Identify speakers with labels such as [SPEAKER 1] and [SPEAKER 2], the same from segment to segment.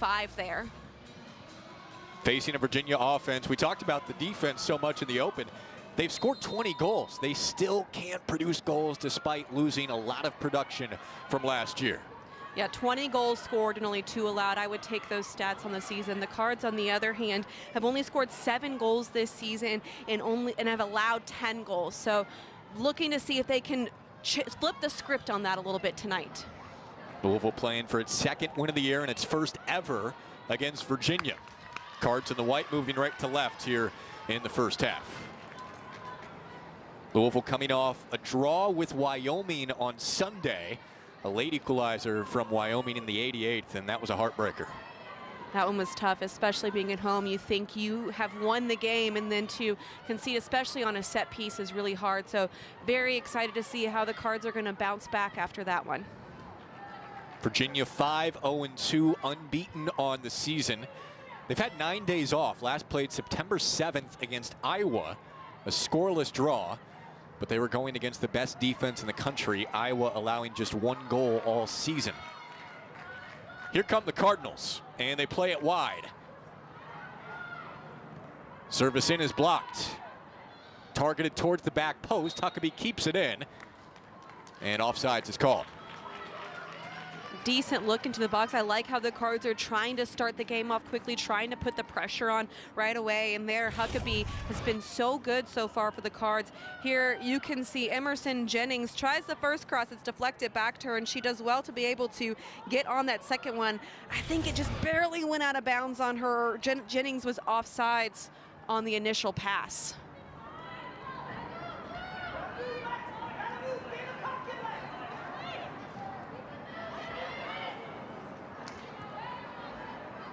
[SPEAKER 1] 5 there.
[SPEAKER 2] Facing a Virginia offense, we talked about the defense so much in the open. They've scored 20 goals. They still can't produce goals despite losing a lot of production from last year.
[SPEAKER 1] Yeah, 20 goals scored and only 2 allowed. I would take those stats on the season. The Cards, on the other hand, have only scored 7 goals this season and have allowed 10 goals. So looking to see if they can flip the script on that a little bit tonight.
[SPEAKER 2] Louisville playing for its 2nd win of the year and its 1st ever against Virginia. Cards in the white moving right to left here in the 1st half. Louisville coming off a draw with Wyoming on Sunday. A late equalizer from Wyoming in the 88th, and that was a heartbreaker.
[SPEAKER 1] That one was tough, especially being at home. You think you have won the game, and then to concede, especially on a set piece, is really hard. So very excited to see how the Cards are going to bounce back after that one.
[SPEAKER 2] Virginia 5-0-2, unbeaten on the season. They've had 9 days off. Last played September 7th against Iowa, a scoreless draw. But they were going against the best defense in the country, Iowa allowing just 1 goal all season. Here come the Cardinals, and they play it wide. Service in is blocked. Targeted towards the back post. Huckabee keeps it in, and offsides is called.
[SPEAKER 1] Decent look into the box. I like how the Cards are trying to start the game off quickly, trying to put the pressure on right away. And there, Huckabee has been so good so far for the Cards. Here you can see Emerson Jennings tries the first cross. It's deflected back to her, and she does well to be able to get on that second one. I think it just barely went out of bounds on her. Jennings was offsides on the initial pass.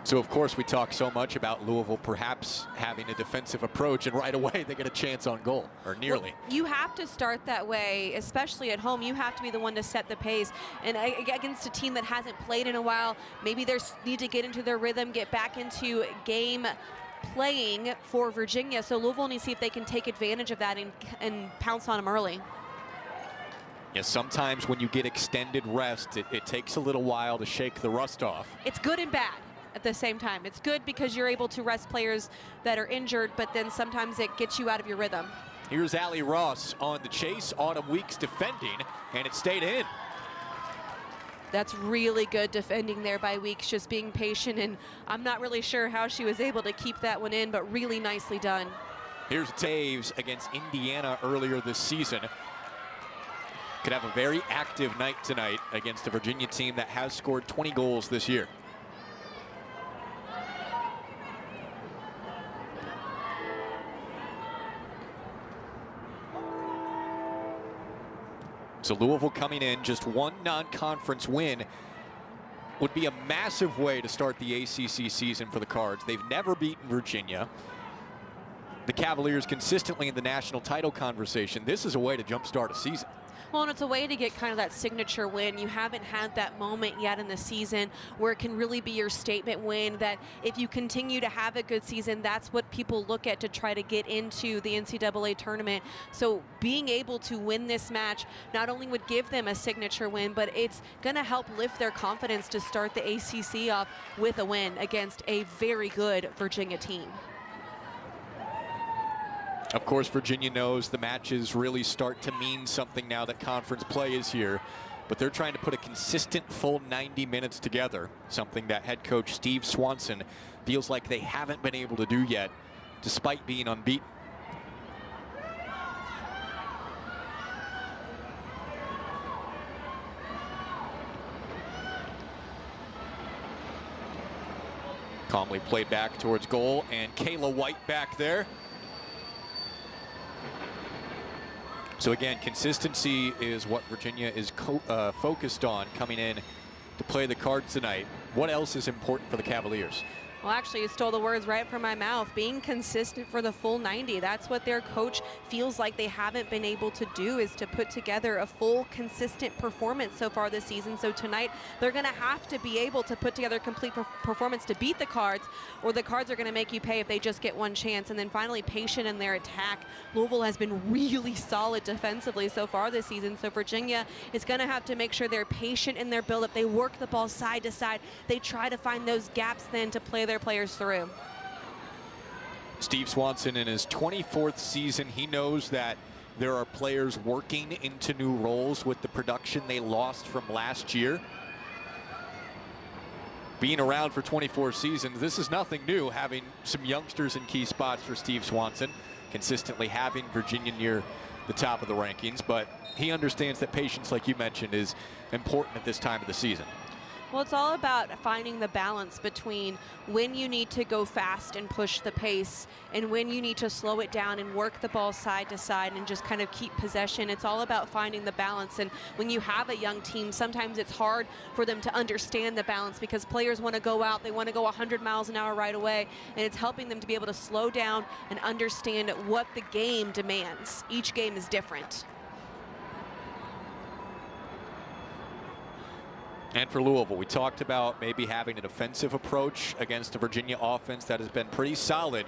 [SPEAKER 2] So, of course, we talk so much about Louisville perhaps having a defensive approach, and right away they get a chance on goal, or nearly.
[SPEAKER 1] Well, you have to start that way, especially at home. You have to be the one to set the pace. And against a team that hasn't played in a while, maybe they need to get into their rhythm, get back into game playing for Virginia. So Louisville needs to see if they can take advantage of that and pounce on them early.
[SPEAKER 2] Yeah, sometimes when you get extended rest, it takes a little while to shake the rust off.
[SPEAKER 1] It's good and bad at the same time. It's good because you're able to rest players that are injured, but then sometimes it gets you out of your rhythm.
[SPEAKER 2] Here's Allie Ross on the chase. Autumn Weeks defending, and it stayed in.
[SPEAKER 1] That's really good defending there by Weeks, just being patient, and I'm not really sure how she was able to keep that one in, but really nicely done.
[SPEAKER 2] Here's Taves against Indiana earlier this season. Could have a very active night tonight against a Virginia team that has scored 20 goals this year. So Louisville coming in, just 1 non-conference win would be a massive way to start the ACC season for the Cards. They've never beaten Virginia. The Cavaliers consistently in the national title conversation. This is a way to jumpstart a season.
[SPEAKER 1] Well, and it's a way to get kind of that signature win. You haven't had that moment yet in the season where it can really be your statement win, that if you continue to have a good season, that's what people look at to try to get into the NCAA tournament. So being able to win this match not only would give them a signature win, but it's going to help lift their confidence to start the ACC off with a win against a very good Virginia team.
[SPEAKER 2] Of course, Virginia knows the matches really start to mean something now that conference play is here, but they're trying to put a consistent full 90 minutes together, something that head coach Steve Swanson feels like they haven't been able to do yet, despite being unbeaten. Calmly played back towards goal, and Kayla White back there. So again, consistency is what Virginia is focused on coming in to play the Cards tonight. What else is important for the Cavaliers?
[SPEAKER 1] Well, actually, you stole the words right from my mouth. Being consistent for the full 90. That's what their coach feels like they haven't been able to do, is to put together a full, consistent performance so far this season. So tonight, they're going to have to be able to put together a complete performance to beat the Cards, or the Cards are going to make you pay if they just get one chance. And then finally, patient in their attack. Louisville has been really solid defensively so far this season. So Virginia is going to have to make sure they're patient in their build-up. They work the ball side to side. They try to find those gaps then to play their players through.
[SPEAKER 2] Steve Swanson in his 24th season, he knows that there are players working into new roles with the production they lost from last year. Being around for 24 seasons, this is nothing new, having some youngsters in key spots for Steve Swanson, consistently having Virginia near the top of the rankings, but he understands that patience, like you mentioned, is important at this time of the season.
[SPEAKER 1] Well, it's all about finding the balance between when you need to go fast and push the pace and when you need to slow it down and work the ball side to side and just kind of keep possession. It's all about finding the balance. And when you have a young team, sometimes it's hard for them to understand the balance because players want to go out, they want to go 100 miles an hour right away, and it's helping them to be able to slow down and understand what the game demands. Each game is different.
[SPEAKER 2] And for Louisville, we talked about maybe having a defensive approach against a Virginia offense that has been pretty solid.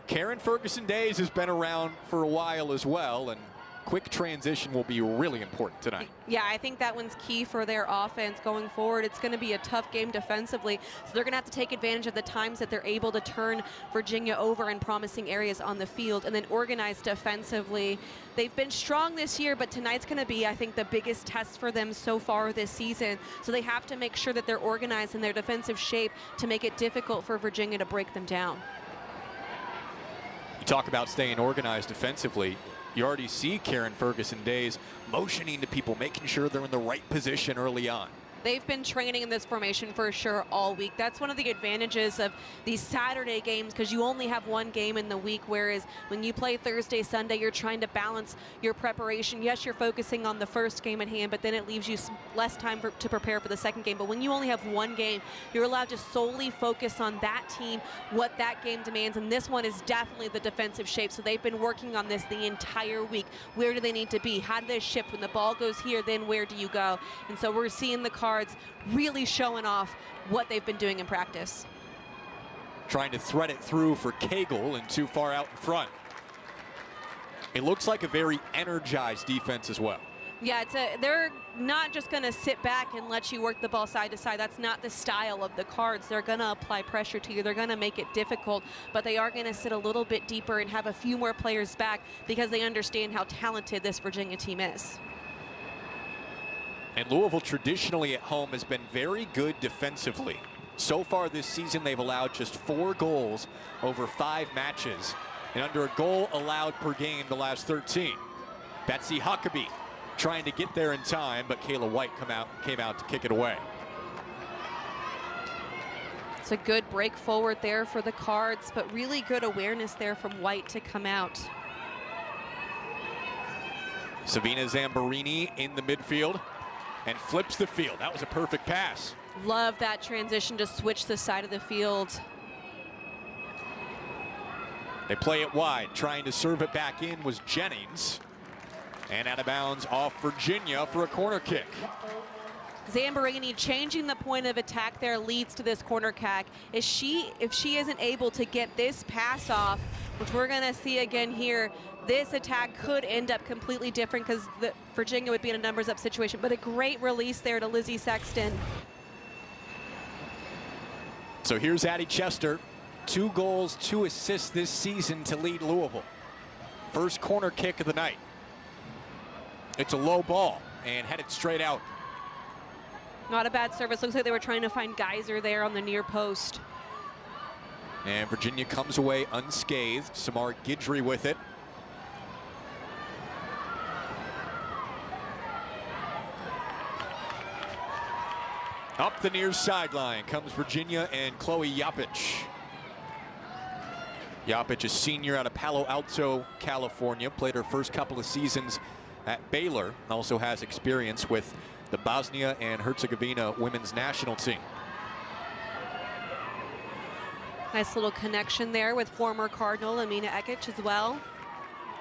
[SPEAKER 2] Karen Ferguson-Days has been around for a while as well, and quick transition will be really important tonight.
[SPEAKER 1] Yeah, I think that one's key for their offense going forward. It's going to be a tough game defensively, so they're going to have to take advantage of the times that they're able to turn Virginia over in promising areas on the field and then organize defensively. They've been strong this year, but tonight's going to be, I think, the biggest test for them so far this season. So they have to make sure that they're organized in their defensive shape to make it difficult for Virginia to break them down.
[SPEAKER 2] You talk about staying organized defensively. You already see Karen Ferguson-Days motioning to people, making sure they're in the right position early on.
[SPEAKER 1] They've been training in this formation for sure all week. That's one of the advantages of these Saturday games, because you only have one game in the week, whereas when you play Thursday, Sunday, you're trying to balance your preparation. Yes, you're focusing on the first game at hand, but then it leaves you less time to prepare for the second game. But when you only have one game, you're allowed to solely focus on that team, what that game demands, and this one is definitely the defensive shape. So they've been working on this the entire week. Where do they need to be? How do they shift? When the ball goes here, then where do you go? And so we're seeing the Cards really showing off what they've been doing in practice.
[SPEAKER 2] Trying to thread it through for Cagle and too far out in front. It looks like a very energized defense as well.
[SPEAKER 1] Yeah, they're not just going to sit back and let you work the ball side to side. That's not the style of the Cards. They're going to apply pressure to you. They're going to make it difficult, but they are going to sit a little bit deeper and have a few more players back because they understand how talented this Virginia team is.
[SPEAKER 2] And Louisville traditionally at home has been very good defensively. So far this season, they've allowed just 4 goals over 5 matches and under a goal allowed per game the last 13. Betsy Huckabee trying to get there in time, but Kayla White came out to kick it away.
[SPEAKER 1] It's a good break forward there for the Cards, but really good awareness there from White to come out.
[SPEAKER 2] Savina Zamborini in the midfield and flips the field. That was a perfect pass.
[SPEAKER 1] Love that transition to switch the side of the field.
[SPEAKER 2] They play it wide. Trying to serve it back in was Jennings. And out of bounds off Virginia for a corner kick.
[SPEAKER 1] Zamborini changing the point of attack there leads to this corner kick. If she isn't able to get this pass off, which we're going to see again here, this attack could end up completely different because Virginia would be in a numbers up situation. But a great release there to Lizzie Sexton.
[SPEAKER 2] So here's Addie Chester. 2 goals, 2 assists this season to lead Louisville. First corner kick of the night. It's a low ball and headed straight out.
[SPEAKER 1] Not a bad service. Looks like they were trying to find Geyser there on the near post.
[SPEAKER 2] And Virginia comes away unscathed. Samar Guidry with it. Up the near sideline comes Virginia and Chloe Yapich. Yapich, a senior out of Palo Alto, California, played her first couple of seasons at Baylor. Also has experience with the Bosnia and Herzegovina women's national team.
[SPEAKER 1] Nice little connection there with former Cardinal Amina Ekic as well,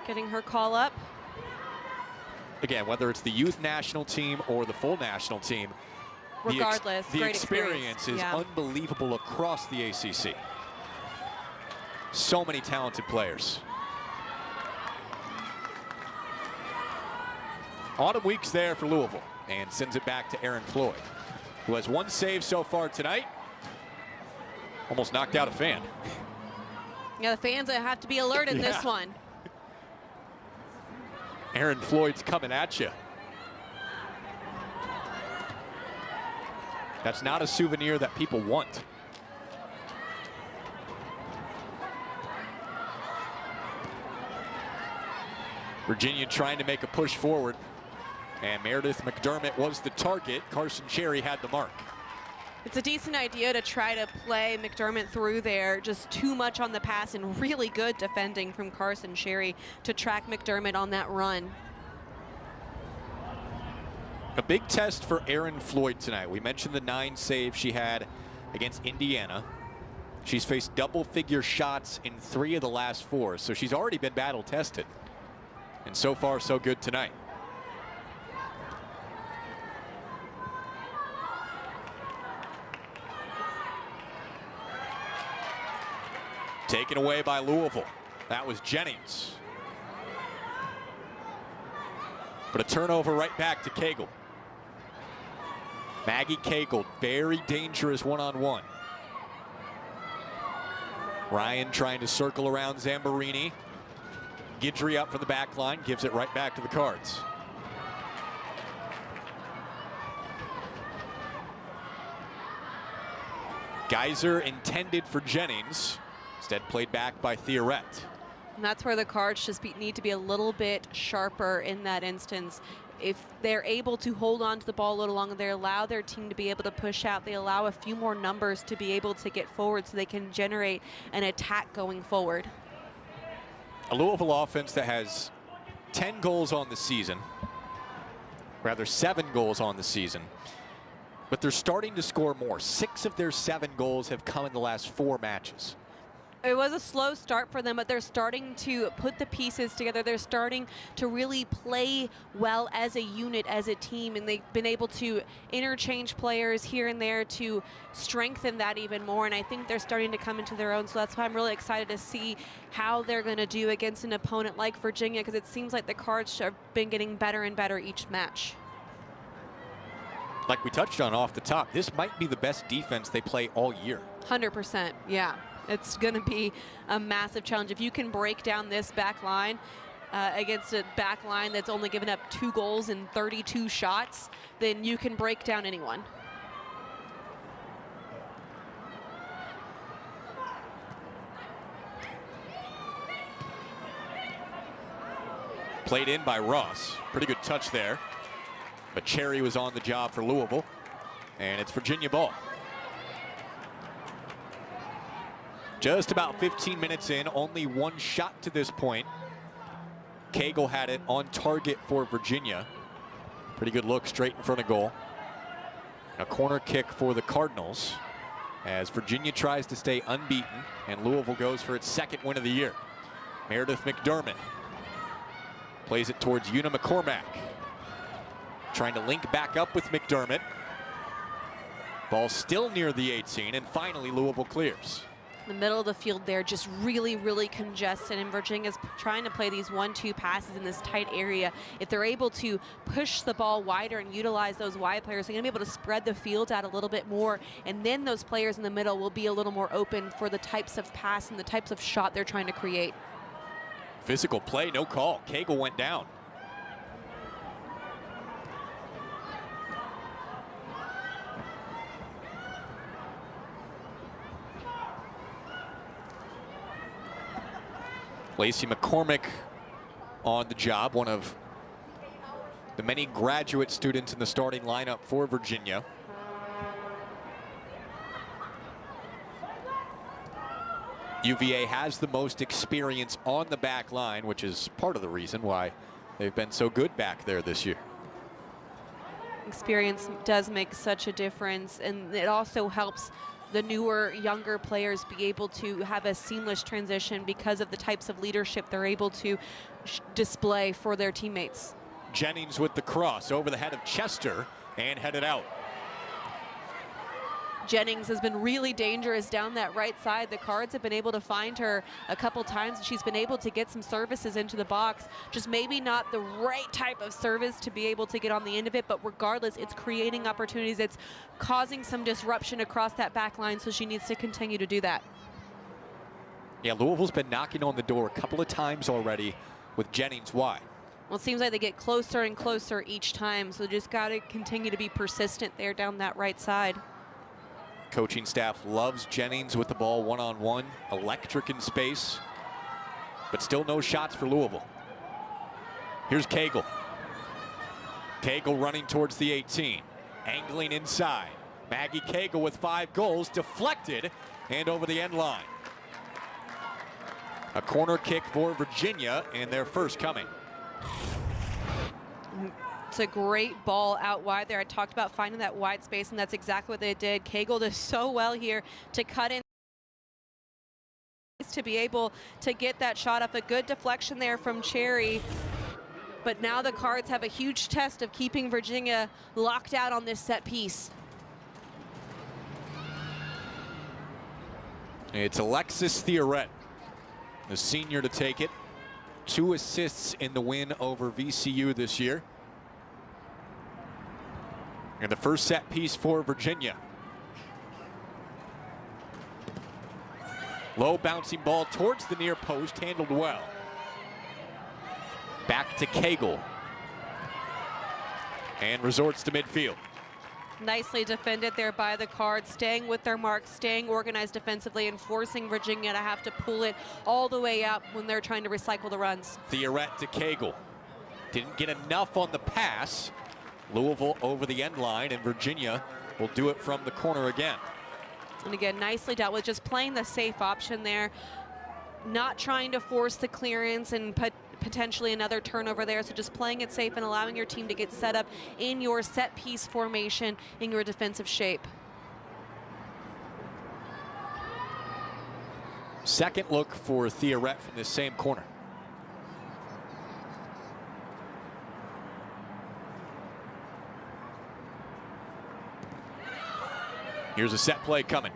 [SPEAKER 1] getting her call up.
[SPEAKER 2] Again, whether it's the youth national team or the full national team,
[SPEAKER 1] regardless,
[SPEAKER 2] the
[SPEAKER 1] great
[SPEAKER 2] experience is unbelievable across the ACC. So many talented players. Autumn weeks there for Louisville, and sends it back to Aaron Floyd, who has 1 save so far tonight. Almost knocked out a fan.
[SPEAKER 1] Yeah, the fans have to be alert in this one.
[SPEAKER 2] Aaron Floyd's coming at you. That's not a souvenir that people want. Virginia trying to make a push forward, and Meredith McDermott was the target. Carson Cherry had the mark.
[SPEAKER 1] It's a decent idea to try to play McDermott through there. Just too much on the pass, and really good defending from Carson Cherry to track McDermott on that run.
[SPEAKER 2] A big test for Aaron Floyd tonight. We mentioned the 9 saves she had against Indiana. She's faced double-figure shots in 3 of the last 4, so she's already been battle-tested. And so far, so good tonight. Taken away by Louisville. That was Jennings. But a turnover right back to Cagle. Maggie Cagle, very dangerous one-on-one. Ryan trying to circle around Zamborini. Guidry up from the back line, gives it right back to the Cards. Geyser intended for Jennings, instead played back by Theoret.
[SPEAKER 1] And that's where the Cards just need to be a little bit sharper in that instance. If they're able to hold on to the ball a little longer, they allow their team to be able to push out. They allow a few more numbers to be able to get forward so they can generate an attack going forward.
[SPEAKER 2] A Louisville offense that has 10 goals on the season, rather 7 goals on the season, but they're starting to score more. 6 of their 7 goals have come in the last 4 matches.
[SPEAKER 1] It was a slow start for them, but they're starting to put the pieces together. They're starting to really play well as a unit, as a team, and they've been able to interchange players here and there to strengthen that even more, and I think they're starting to come into their own, so that's why I'm really excited to see how they're going to do against an opponent like Virginia, because it seems like the Cards have been getting better and better each match.
[SPEAKER 2] Like we touched on off the top, this might be the best defense they play all year.
[SPEAKER 1] 100%, yeah. It's going to be a massive challenge. If you can break down this back line against a back line that's only given up 2 goals in 32 shots, then you can break down anyone.
[SPEAKER 2] Played in by Ross. Pretty good touch there. But Cherry was on the job for Louisville. And it's Virginia ball. Just about 15 minutes in, only 1 shot to this point. Cagle had it on target for Virginia. Pretty good look straight in front of goal. A corner kick for the Cardinals as Virginia tries to stay unbeaten, and Louisville goes for its 2nd win of the year. Meredith McDermott plays it towards Una McCormack. Trying to link back up with McDermott. Ball still near the 18, and finally Louisville clears.
[SPEAKER 1] The middle of the field there just really, really congested, and Virginia's trying to play these 1-2 passes in this tight area. If they're able to push the ball wider and utilize those wide players, they're going to be able to spread the field out a little bit more, and then those players in the middle will be a little more open for the types of pass and the types of shot they're trying to create.
[SPEAKER 2] Physical play, no call. Cagle went down. Lacey McCormick on the job, one of the many graduate students in the starting lineup for Virginia. UVA has the most experience on the back line, which is part of the reason why they've been so good back there this year.
[SPEAKER 1] Experience does make such a difference, and it also helps the newer, younger players be able to have a seamless transition because of the types of leadership they're able to display for their teammates.
[SPEAKER 2] Jennings with the cross over the head of Chester and headed out.
[SPEAKER 1] Jennings has been really dangerous down that right side. The Cards have been able to find her a couple times. She's been able to get some services into the box, just maybe not the right type of service to be able to get on the end of it, but regardless, it's creating opportunities. It's causing some disruption across that back line, so she needs to continue to do that.
[SPEAKER 2] Yeah, Louisville's been knocking on the door a couple of times already with Jennings wide.
[SPEAKER 1] Well, it seems like they get closer and closer each time, so just got to continue to be persistent there down that right side.
[SPEAKER 2] Coaching staff loves Jennings with the ball one-on-one, electric in space, but still no shots for Louisville. Here's Cagle. Cagle running towards the 18, angling inside. Maggie Cagle with 5 goals, deflected and over the end line. A corner kick for Virginia, and their first coming.
[SPEAKER 1] It's a great ball out wide there. I talked about finding that wide space, and that's exactly what they did. Cagle does so well here to cut in, to be able to get that shot up. A good deflection there from Cherry. But now the Cards have a huge test of keeping Virginia locked out on this set piece.
[SPEAKER 2] It's Alexis Theoret, the senior, to take it. 2 assists in the win over VCU this year. And the first set piece for Virginia. Low bouncing ball towards the near post, handled well. Back to Cagle. And resorts to midfield.
[SPEAKER 1] Nicely defended there by the Cards, staying with their mark, staying organized defensively, and forcing Virginia to have to pull it all the way up when they're trying to recycle the runs.
[SPEAKER 2] Theoret to Cagle. Didn't get enough on the pass. Louisville over the end line, and Virginia will do it from the corner again.
[SPEAKER 1] And again, nicely dealt with, just playing the safe option there, not trying to force the clearance and potentially another turnover there. So just playing it safe and allowing your team to get set up in your set piece formation in your defensive shape.
[SPEAKER 2] Second look for Theoret from this same corner. Here's a set play coming.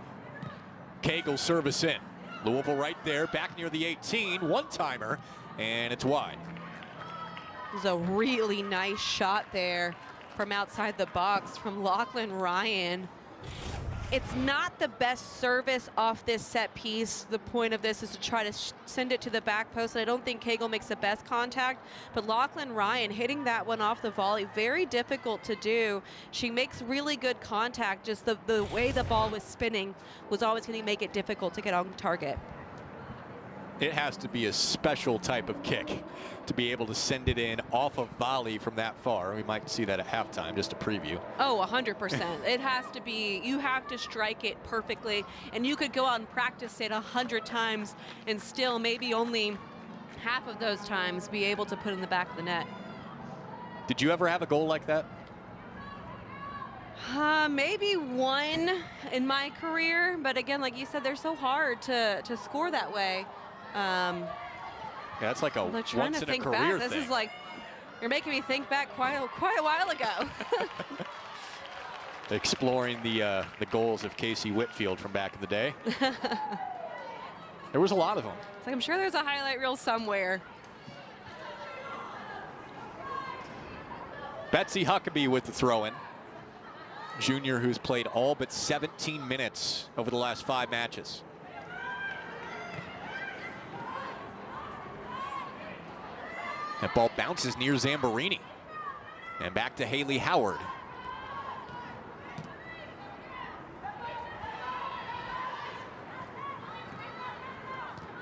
[SPEAKER 2] Cagle service in. Louisville right there, back near the 18, one-timer, and it's wide.
[SPEAKER 1] It was a really nice shot there from outside the box from Lachlan Ryan. It's not the best service off this set piece. The point of this is to try to send it to the back post. And I don't think Cagle makes the best contact, but Lachlan Ryan hitting that one off the volley, very difficult to do. She makes really good contact. Just the way the ball was spinning was always going to make it difficult to get on target.
[SPEAKER 2] It has to be a special type of kick to be able to send it in off of volley from that far. We might see that at halftime, just a preview.
[SPEAKER 1] Oh, 100%. It has to be, you have to strike it perfectly, and you could go out and practice it 100 times and still maybe only half of those times be able to put in the back of the net.
[SPEAKER 2] Did you ever have a goal like that?
[SPEAKER 1] Maybe one in my career, but again, like you said, they're so hard to score that way.
[SPEAKER 2] Yeah, that's like a once in a career thing.
[SPEAKER 1] This is like, you're making me think back quite a while ago.
[SPEAKER 2] Exploring the goals of Casey Whitfield from back in the day. There was a lot of them.
[SPEAKER 1] It's like, I'm sure there's a highlight reel somewhere.
[SPEAKER 2] Betsy Huckabee with the throw-in. Junior who's played all but 17 minutes over the last 5 matches. That ball bounces near Zamborini. And back to Haley Howard.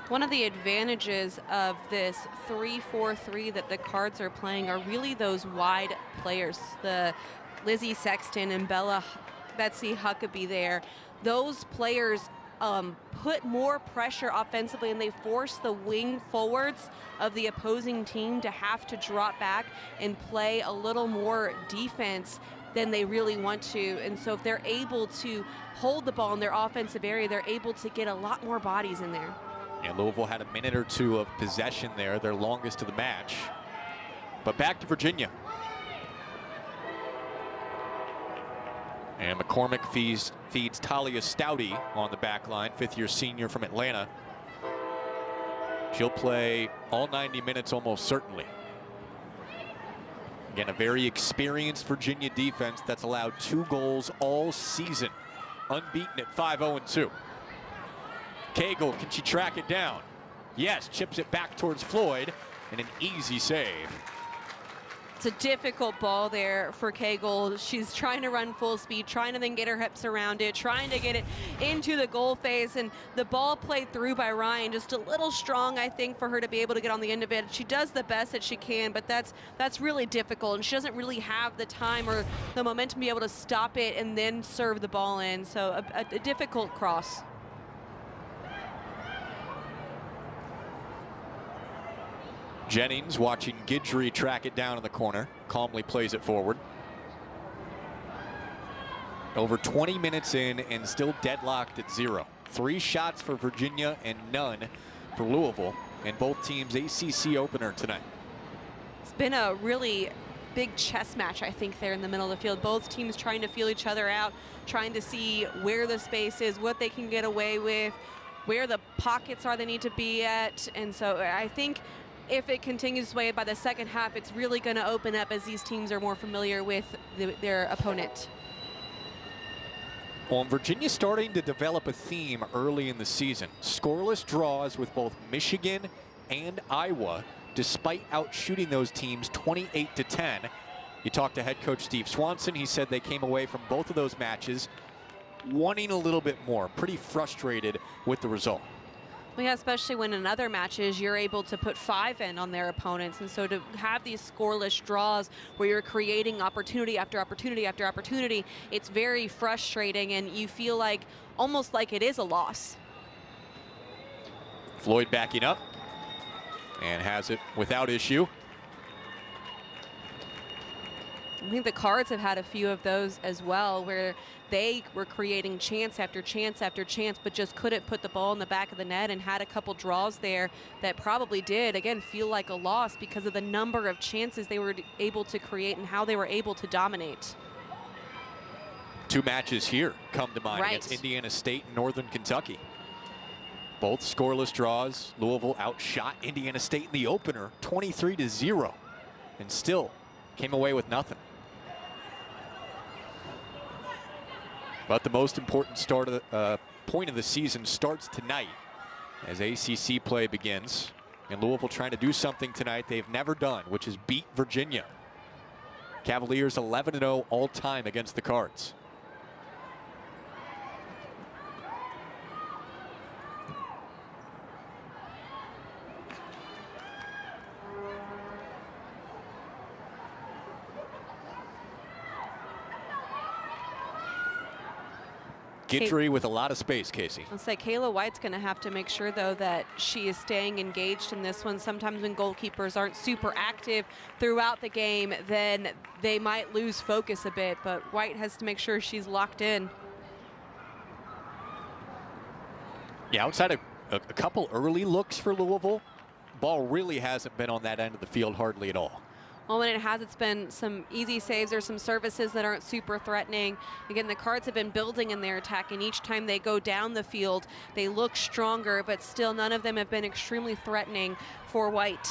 [SPEAKER 1] One of the advantages of this 3-4-3 that the Cards are playing are really those wide players. The Lizzie Sexton and Betsy Huckabee there. Those players put more pressure offensively, and they force the wing forwards of the opposing team to have to drop back and play a little more defense than they really want to. And so if they're able to hold the ball in their offensive area, they're able to get a lot more bodies in there.
[SPEAKER 2] And Louisville had a minute or two of possession there, their longest of the match. But back to Virginia. And McCormick feeds Talia Stouty on the back line, fifth-year senior from Atlanta. She'll play all 90 minutes almost certainly. Again, a very experienced Virginia defense that's allowed 2 goals all season. Unbeaten at 5-0-2. Cagle, can she track it down? Yes, chips it back towards Floyd, and an easy save.
[SPEAKER 1] It's a difficult ball there for Cagle. She's trying to run full speed, trying to then get her hips around it, trying to get it into the goal face, and the ball played through by Ryan, just a little strong, I think, for her to be able to get on the end of it. She does the best that she can, but that's really difficult, and she doesn't really have the time or the momentum to be able to stop it and then serve the ball in, so a difficult cross.
[SPEAKER 2] Jennings watching Guidry track it down in the corner, calmly plays it forward. Over 20 minutes in and still deadlocked at 0. 3 shots for Virginia and none for Louisville, and both teams ACC opener tonight.
[SPEAKER 1] It's been a really big chess match, I think, there in the middle of the field. Both teams trying to feel each other out, trying to see where the space is, what they can get away with, where the pockets are they need to be at. And so I think if it continues this way by the second half, it's really going to open up as these teams are more familiar with their opponent.
[SPEAKER 2] Well, Virginia's starting to develop a theme early in the season. Scoreless draws with both Michigan and Iowa, despite outshooting those teams 28-10. You talked to head coach Steve Swanson. He said they came away from both of those matches wanting a little bit more, pretty frustrated with the result.
[SPEAKER 1] Well, yeah, especially when in other matches you're able to put 5 in on their opponents, and so to have these scoreless draws where you're creating opportunity after opportunity after opportunity, it's very frustrating, and you feel like almost like it is a loss.
[SPEAKER 2] Floyd backing up and has it without issue.
[SPEAKER 1] I think the Cards have had a few of those as well, where they were creating chance after chance after chance, but just couldn't put the ball in the back of the net, and had a couple draws there that probably did, again, feel like a loss because of the number of chances they were able to create and how they were able to dominate.
[SPEAKER 2] 2 matches here come to mind,
[SPEAKER 1] right,
[SPEAKER 2] against Indiana State and Northern Kentucky. Both scoreless draws. Louisville outshot Indiana State in the opener 23-0 and still came away with nothing. But the most important point of the season starts tonight as ACC play begins. And Louisville trying to do something tonight they've never done, which is beat Virginia. Cavaliers 11-0 all time against the Cards. Guidry with a lot of space, Casey.
[SPEAKER 1] I'll say Kayla White's going to have to make sure, though, that she is staying engaged in this one. Sometimes when goalkeepers aren't super active throughout the game, then they might lose focus a bit, but White has to make sure she's locked in.
[SPEAKER 2] Yeah, outside of a couple early looks for Louisville, ball really hasn't been on that end of the field hardly at all.
[SPEAKER 1] Well, when it has, it's been some easy saves or some services that aren't super threatening. Again, the Cards have been building in their attack, and each time they go down the field, they look stronger, but still none of them have been extremely threatening for White.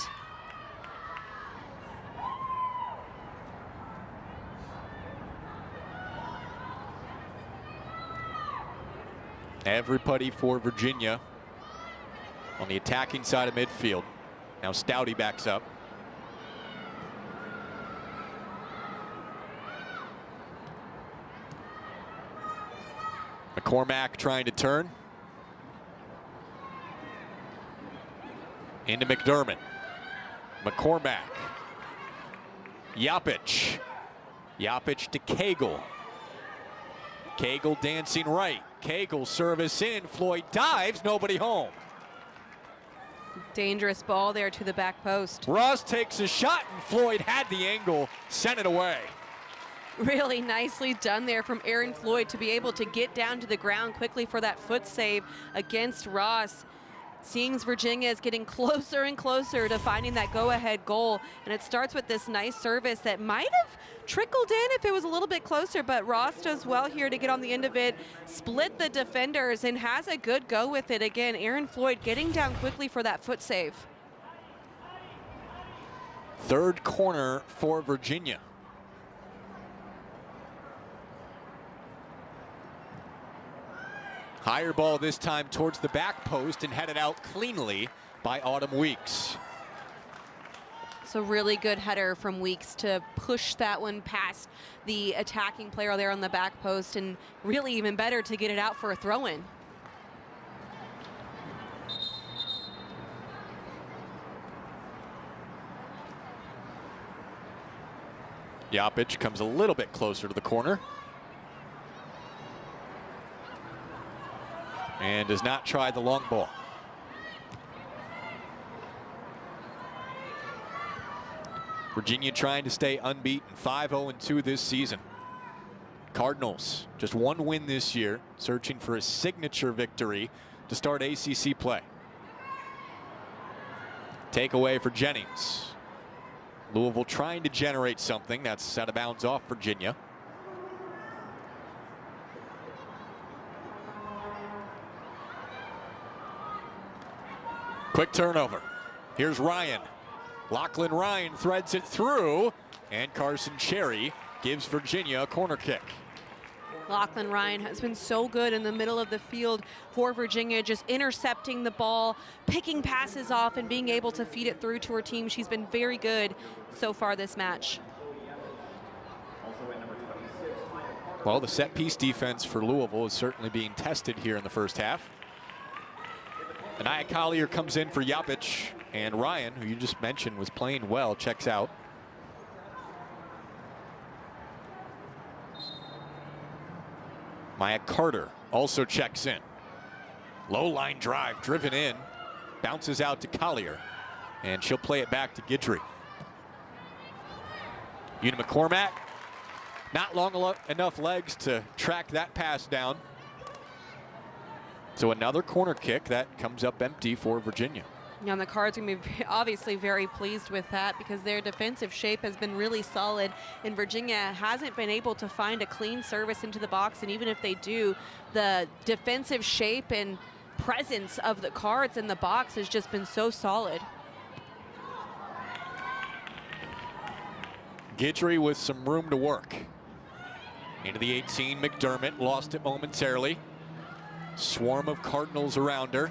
[SPEAKER 2] Everybody for Virginia on the attacking side of midfield. Now Stouty backs up. McCormack trying to turn. Into McDermott. McCormack. Yapich. Yapich to Cagle. Cagle dancing right. Cagle service in. Floyd dives. Nobody home.
[SPEAKER 1] Dangerous ball there to the back post.
[SPEAKER 2] Ross takes a shot, and Floyd had the angle. Sent it away.
[SPEAKER 1] Really nicely done there from Aaron Floyd to be able to get down to the ground quickly for that foot save against Ross. Seems Virginia is getting closer and closer to finding that go-ahead goal, and it starts with this nice service that might have trickled in if it was a little bit closer, but Ross does well here to get on the end of it, split the defenders, and has a good go with it. Again, Aaron Floyd getting down quickly for that foot save.
[SPEAKER 2] Third corner for Virginia. Higher ball this time towards the back post and headed out cleanly by Autumn Weeks.
[SPEAKER 1] So really good header from Weeks to push that one past the attacking player there on the back post, and really even better to get it out for a throw-in.
[SPEAKER 2] Yapich comes a little bit closer to the corner. And does not try the long ball. Virginia trying to stay unbeaten, 5-0-2 this season. Cardinals, just one win this year, searching for a signature victory to start ACC play. Takeaway for Jennings. Louisville trying to generate something. That's out of bounds off Virginia. Quick turnover. Here's Ryan. Lachlan Ryan threads it through, and Carson Cherry gives Virginia a corner kick.
[SPEAKER 1] Lachlan Ryan has been so good in the middle of the field for Virginia, just intercepting the ball, picking passes off, and being able to feed it through to her team. She's been very good so far this match.
[SPEAKER 2] Well, the set piece defense for Louisville is certainly being tested here in the first half. Anaya Collier comes in for Yapich, and Ryan, who you just mentioned was playing well, checks out. Maya Carter also checks in. Low line drive driven in, bounces out to Collier, and she'll play it back to Guidry. Una McCormack, not long enough legs to track that pass down. So another corner kick that comes up empty for Virginia.
[SPEAKER 1] Yeah, and the Cards are going to be obviously very pleased with that because their defensive shape has been really solid, and Virginia hasn't been able to find a clean service into the box. And even if they do, the defensive shape and presence of the Cards in the box has just been so solid.
[SPEAKER 2] Guidry with some room to work. Into the 18, McDermott lost it momentarily. Swarm of Cardinals around her.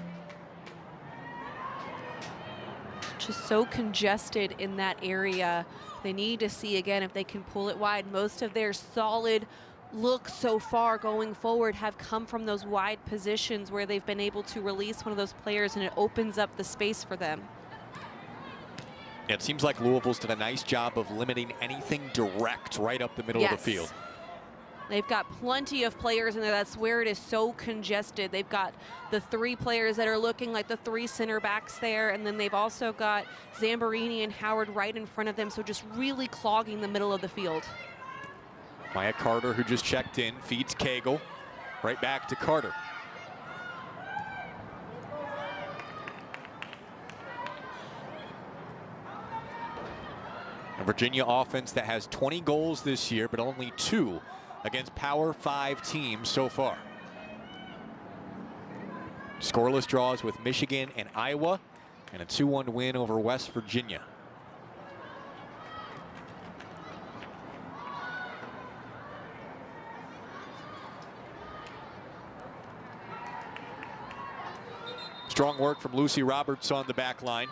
[SPEAKER 1] Just so congested in that area. They need to see again if they can pull it wide. Most of their solid looks so far going forward have come from those wide positions where they've been able to release one of those players, and it opens up the space for them.
[SPEAKER 2] It seems like Louisville's done a nice job of limiting anything direct right up the middle of the field.
[SPEAKER 1] They've got plenty of players in there. That's where it is so congested. They've got the three players that are looking like the three center backs there, and then they've also got Zamborini and Howard right in front of them, so just really clogging the middle of the field.
[SPEAKER 2] Maya Carter, who just checked in, feeds Cagle. Right back to Carter. A Virginia offense that has 20 goals this year, but only 2 against Power 5 teams so far. Scoreless draws with Michigan and Iowa, and a 2-1 win over West Virginia. Strong work from Lucy Roberts on the back line.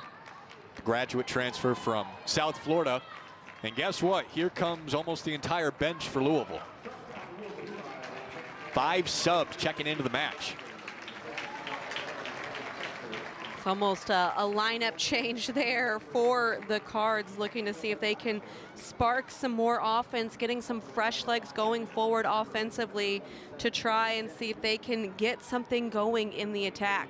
[SPEAKER 2] Graduate transfer from South Florida. And guess what? Here comes almost the entire bench for Louisville. 5 subs checking into the match.
[SPEAKER 1] It's almost a lineup change there for the Cards, looking to see if they can spark some more offense, getting some fresh legs going forward offensively to try and see if they can get something going in the attack.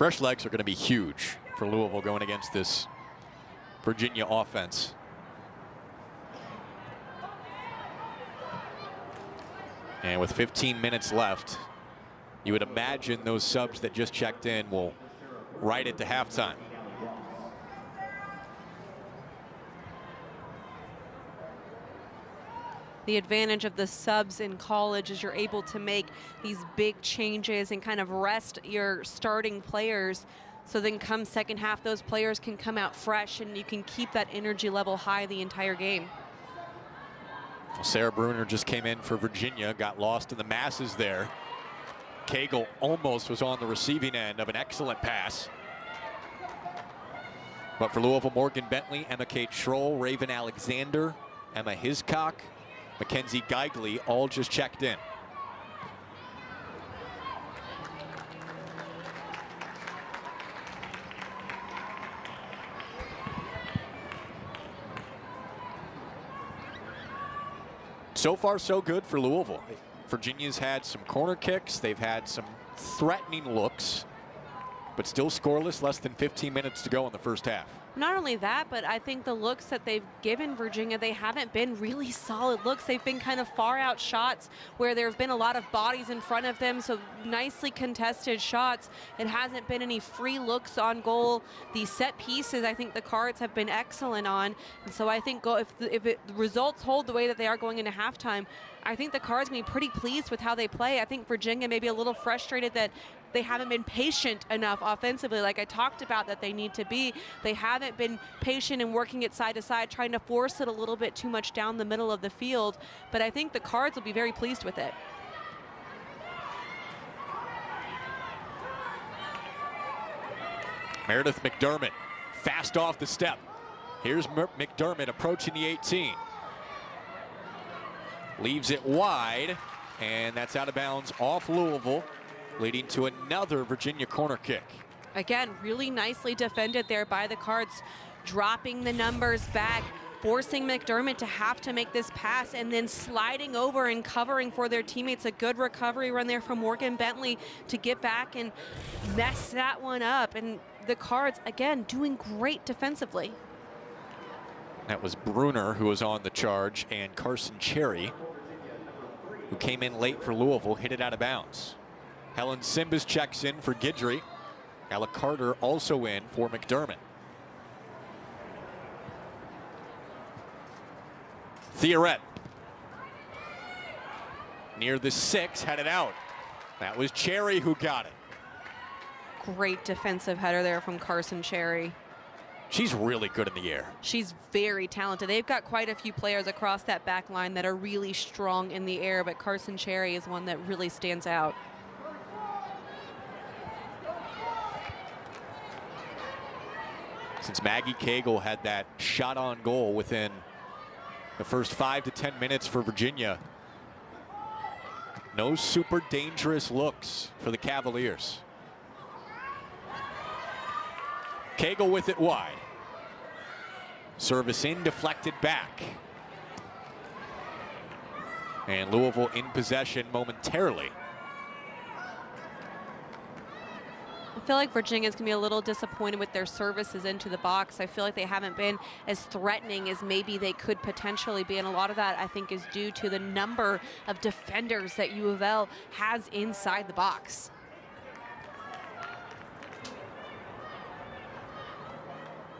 [SPEAKER 2] Fresh legs are going to be huge for Louisville going against this Virginia offense. And with 15 minutes left, you would imagine those subs that just checked in will ride it to halftime.
[SPEAKER 1] The advantage of the subs in college is you're able to make these big changes and kind of rest your starting players. So then come second half, those players can come out fresh and you can keep that energy level high the entire game.
[SPEAKER 2] Well, Sarah Bruner just came in for Virginia, got lost in the masses there. Cagle almost was on the receiving end of an excellent pass. But for Louisville, Morgan Bentley, Emma Kate Schroll, Raven Alexander, Emma Hiscock, Mackenzie Geigley all just checked in. So far, so good for Louisville. Virginia's had some corner kicks. They've had some threatening looks, but still scoreless, less than 15 minutes to go in the first half.
[SPEAKER 1] Not only that, but I think the looks that they've given Virginia, they haven't been really solid looks. They've been kind of far out shots where there have been a lot of bodies in front of them, so nicely contested shots. It hasn't been any free looks on goal. The set pieces, I think the Cards have been excellent on. And so I think if the results hold the way that they are going into halftime, I think the Cards can be pretty pleased with how they play. I think Virginia may be a little frustrated that they haven't been patient enough offensively, like I talked about that they need to be. They haven't been patient in working it side to side, trying to force it a little bit too much down the middle of the field. But I think the Cards will be very pleased with it.
[SPEAKER 2] Meredith McDermott, fast off the step. Here's McDermott approaching the 18. Leaves it wide, and that's out of bounds off Louisville, leading to another Virginia corner kick.
[SPEAKER 1] Again, really nicely defended there by the Cards, dropping the numbers back, forcing McDermott to have to make this pass and then sliding over and covering for their teammates. A good recovery run there from Morgan Bentley to get back and mess that one up. And the Cards, again, doing great defensively.
[SPEAKER 2] That was Bruner who was on the charge, and Carson Cherry, who came in late for Louisville, hit it out of bounds. Helen Simbas checks in for Guidry. Ella Carter also in for McDermott. Theoret near the 6, had it out. That was Cherry who got it.
[SPEAKER 1] Great defensive header there from Carson Cherry.
[SPEAKER 2] She's really good in the air.
[SPEAKER 1] She's very talented. They've got quite a few players across that back line that are really strong in the air, but Carson Cherry is one that really stands out.
[SPEAKER 2] Since Maggie Cagle had that shot on goal within the first 5 to 10 minutes for Virginia, no super dangerous looks for the Cavaliers. Cagle with it wide. Service in, deflected back. And Louisville in possession momentarily.
[SPEAKER 1] I feel like Virginia's going to be a little disappointed with their services into the box. I feel like they haven't been as threatening as maybe they could potentially be, and a lot of that I think is due to the number of defenders that U of L has inside the box.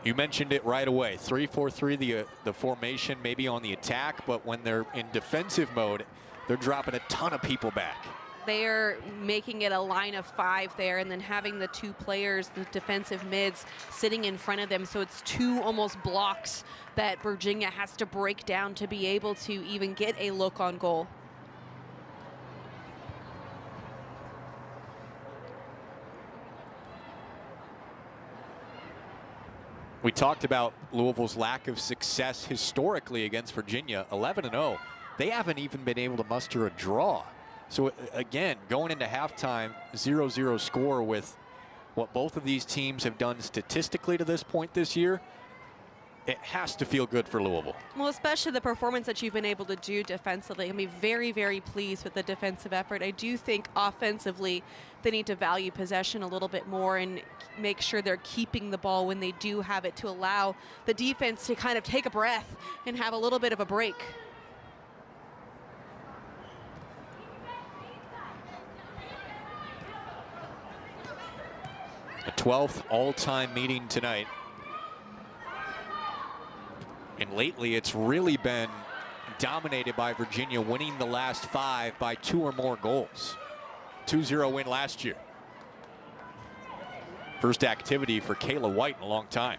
[SPEAKER 2] You mentioned it right away. 3-4-3, the formation maybe on the attack, but when they're in defensive mode, they're dropping a ton of people back.
[SPEAKER 1] They're making it a line of 5 there and then having the 2 players, the defensive mids, sitting in front of them. So it's 2 almost blocks that Virginia has to break down to be able to even get a look on goal.
[SPEAKER 2] We talked about Louisville's lack of success historically against Virginia, 11-0. They haven't even been able to muster a draw. So again, going into halftime, 0-0 score with what both of these teams have done statistically to this point this year, it has to feel good for Louisville.
[SPEAKER 1] Well, especially the performance that you've been able to do defensively. I'm very, very pleased with the defensive effort. I do think offensively they need to value possession a little bit more and make sure they're keeping the ball when they do have it to allow the defense to kind of take a breath and have a little bit of a break.
[SPEAKER 2] The 12th all-time meeting tonight. And lately, it's really been dominated by Virginia, winning the last 5 by 2 or more goals. 2-0 win last year. First activity for Kayla White in a long time.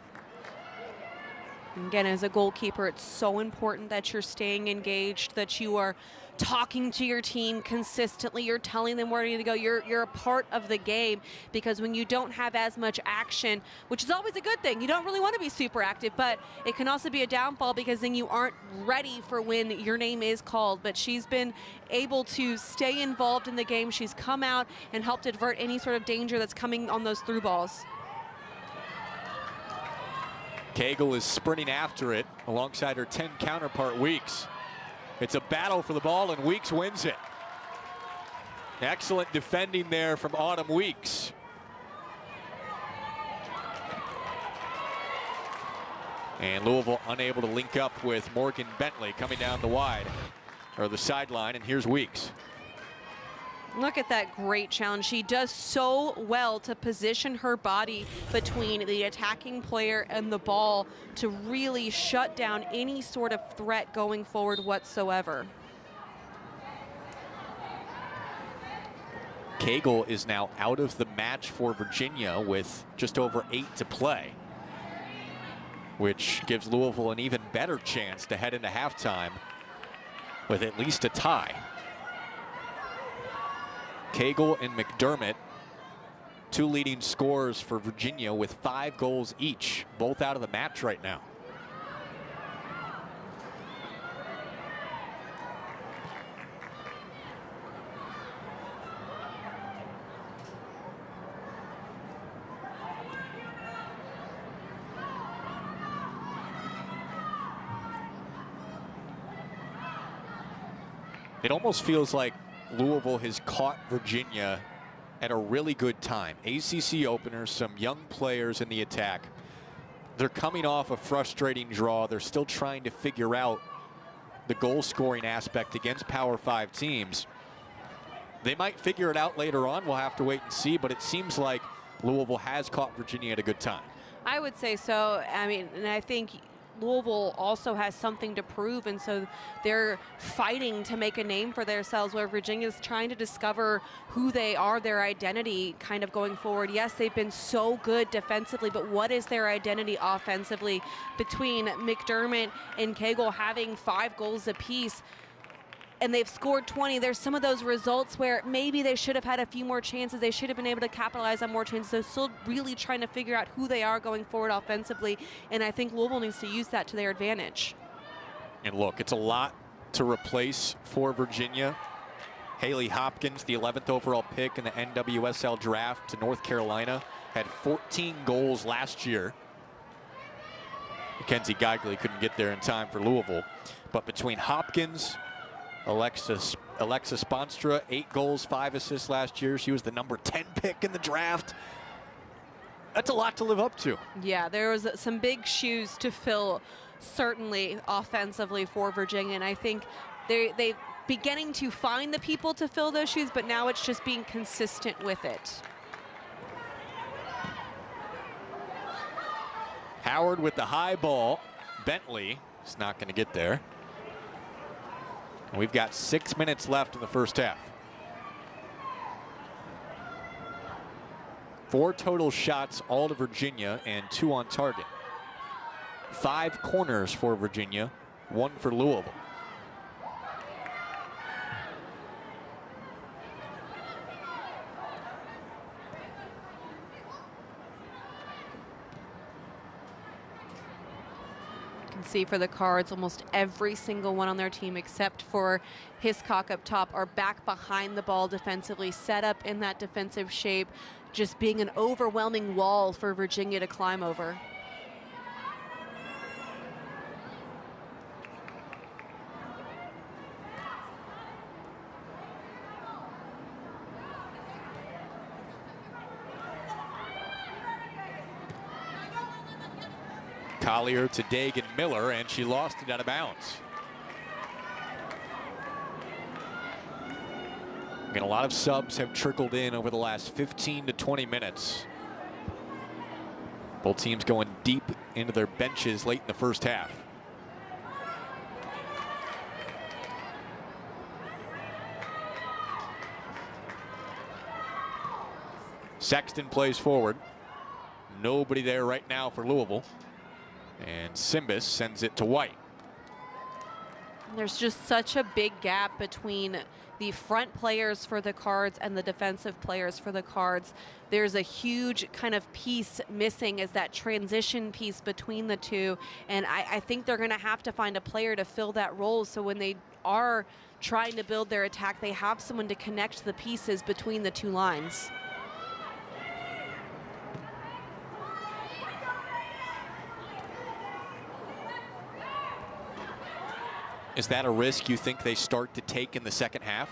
[SPEAKER 1] Again, as a goalkeeper, it's so important that you're staying engaged, that you are talking to your team consistently. You're telling them where to go. You're a part of the game, because when you don't have as much action, which is always a good thing, you don't really want to be super active, but it can also be a downfall because then you aren't ready for when your name is called. But she's been able to stay involved in the game. She's come out and helped avert any sort of danger that's coming on those through balls.
[SPEAKER 2] Cagle is sprinting after it alongside her 10 counterpart Weeks. It's a battle for the ball, and Weeks wins it. Excellent defending there from Autumn Weeks. And Louisville unable to link up with Morgan Bentley coming down the wide, or the sideline, and here's Weeks.
[SPEAKER 1] Look at that great challenge. She does so well to position her body between the attacking player and the ball to really shut down any sort of threat going forward whatsoever.
[SPEAKER 2] Cagle is now out of the match for Virginia with just over 8 to play, which gives Louisville an even better chance to head into halftime with at least a tie. Cagle and McDermott, 2 leading scorers for Virginia with 5 goals each, both out of the match right now. It almost feels like Louisville has caught Virginia at a really good time. ACC openers, some young players in the attack. They're coming off a frustrating draw. They're still trying to figure out the goal scoring aspect against Power 5 teams. They might figure it out later on. We'll have to wait and see, but it seems like Louisville has caught Virginia at a good time.
[SPEAKER 1] I would say so. I mean, and I think Louisville also has something to prove, and so they're fighting to make a name for themselves, where Virginia's trying to discover who they are, their identity kind of going forward. Yes, they've been so good defensively, but what is their identity offensively? Between McDermott and Cagle having 5 goals apiece, and they've scored 20. There's some of those results where maybe they should have had a few more chances. They should have been able to capitalize on more chances. They're still really trying to figure out who they are going forward offensively, and I think Louisville needs to use that to their advantage.
[SPEAKER 2] And look, it's a lot to replace for Virginia. Haley Hopkins, the 11th overall pick in the NWSL draft to North Carolina, had 14 goals last year. Mackenzie Geigley couldn't get there in time for Louisville. But between Hopkins, Alexa Sponstra, 8 goals, 5 assists last year. She was the number 10 pick in the draft. That's a lot to live up to.
[SPEAKER 1] Yeah, there was some big shoes to fill, certainly offensively for Virginia, and I think they beginning to find the people to fill those shoes, but now it's just being consistent with it.
[SPEAKER 2] Howard with the high ball. Bentley is not going to get there. And we've got 6 minutes left in the first half. 4 total shots, all to Virginia, and 2 on target. 5 corners for Virginia, 1 for Louisville.
[SPEAKER 1] See for the Cards, almost every single one on their team except for Hiscock up top are back behind the ball defensively, set up in that defensive shape, just being an overwhelming wall for Virginia to climb over.
[SPEAKER 2] Collier to Dagan Miller, and she lost it out of bounds. And a lot of subs have trickled in over the last 15 to 20 minutes. Both teams going deep into their benches late in the first half. Sexton plays forward. Nobody there right now for Louisville. And Simbas sends it to White.
[SPEAKER 1] There's just such a big gap between the front players for the Cards and the defensive players for the Cards. There's a huge kind of piece missing, is that transition piece between the two. And I think they're going to have to find a player to fill that role, so when they are trying to build their attack, they have someone to connect the pieces between the two lines.
[SPEAKER 2] Is that a risk you think they start to take in the second half?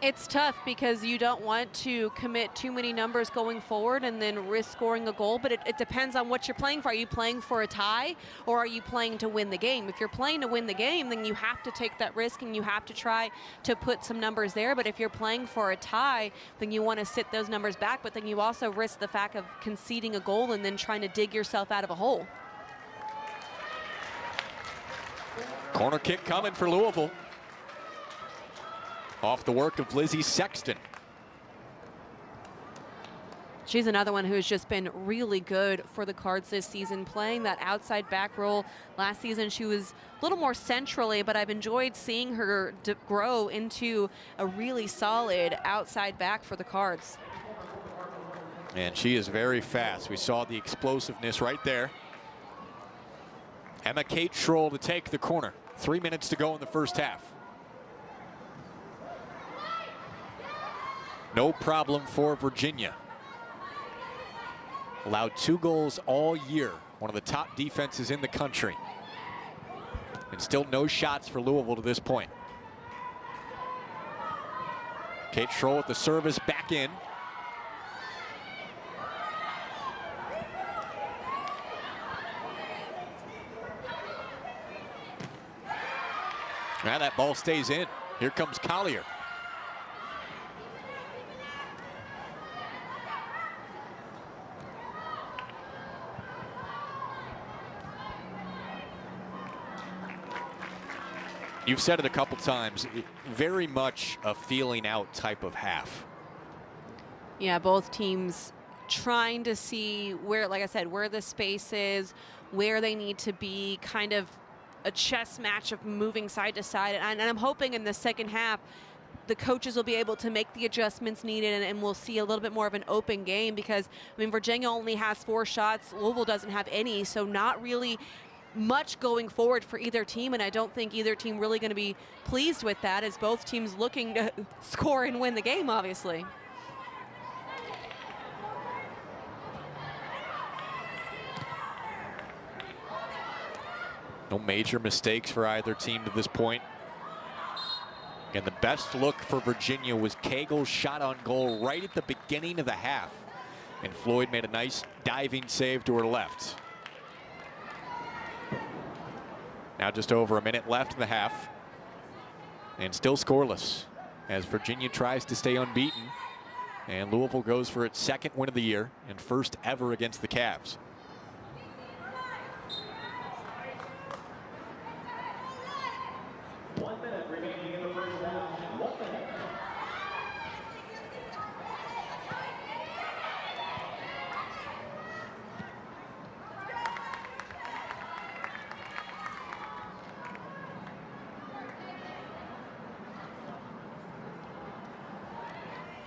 [SPEAKER 1] It's tough because you don't want to commit too many numbers going forward and then risk scoring a goal, but it depends on what you're playing for. Are you playing for a tie, or are you playing to win the game? If you're playing to win the game, then you have to take that risk and you have to try to put some numbers there. But if you're playing for a tie, then you want to sit those numbers back, but then you also risk the fact of conceding a goal and then trying to dig yourself out of a hole.
[SPEAKER 2] Corner kick coming for Louisville. Off the work of Lizzie Sexton.
[SPEAKER 1] She's another one who's just been really good for the Cards this season, playing that outside back role. Last season she was a little more centrally, but I've enjoyed seeing her grow into a really solid outside back for the Cards.
[SPEAKER 2] And she is very fast. We saw the explosiveness right there. Emma Kate Schroll to take the corner. 3 minutes to go in the first half. No problem for Virginia. Allowed 2 goals all year. One of the top defenses in the country. And still no shots for Louisville to this point. Kate Schroll with the service back in. Now that ball stays in. Here comes Collier. You've said it a couple times, very much a feeling out type of half.
[SPEAKER 1] Yeah, both teams trying to see where, like I said, where the space is, where they need to be, kind of a chess match of moving side to side. And I'm hoping in the second half, the coaches will be able to make the adjustments needed, and we'll see a little bit more of an open game, because, I mean, Virginia only has 4 shots. Louisville doesn't have any, so not really much going forward for either team, and I don't think either team really going to be pleased with that, as both teams looking to score and win the game, obviously.
[SPEAKER 2] No major mistakes for either team to this point. And the best look for Virginia was Cagle's shot on goal right at the beginning of the half. And Floyd made a nice diving save to her left. Now just over a minute left in the half. And still scoreless as Virginia tries to stay unbeaten. And Louisville goes for its 2nd win of the year and 1st ever against the Cavs.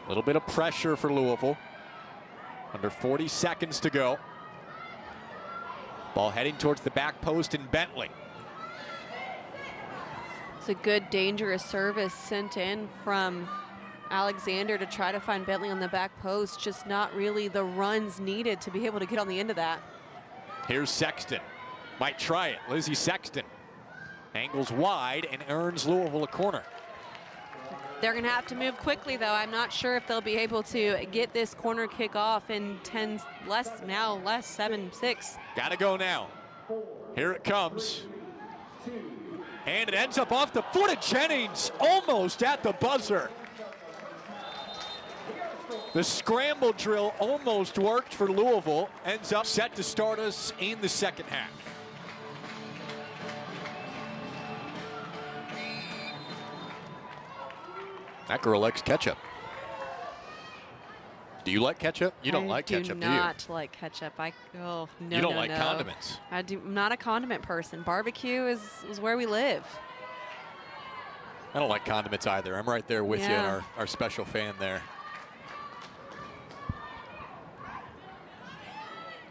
[SPEAKER 2] A little bit of pressure for Louisville. Under 40 seconds to go. Ball heading towards the back post in Bentley.
[SPEAKER 1] It's a good, dangerous service sent in from Alexander to try to find Bentley on the back post. Just not really the runs needed to be able to get on the end of that.
[SPEAKER 2] Here's Sexton. Might try it. Lizzie Sexton angles wide and earns Louisville a corner.
[SPEAKER 1] They're going to have to move quickly, though. I'm not sure if they'll be able to get this corner kick off in 7-6.
[SPEAKER 2] Got to go now. Here it comes. And it ends up off the foot of Jennings, almost at the buzzer. The scramble drill almost worked for Louisville. Ends up set to start us in the second half. That girl likes ketchup. Do you like ketchup? You don't like ketchup, do you?
[SPEAKER 1] I do not like ketchup. No,
[SPEAKER 2] you don't like condiments.
[SPEAKER 1] I'm not a condiment person. Barbecue is where we live.
[SPEAKER 2] I don't like condiments either. I'm right there with you and our special fan there.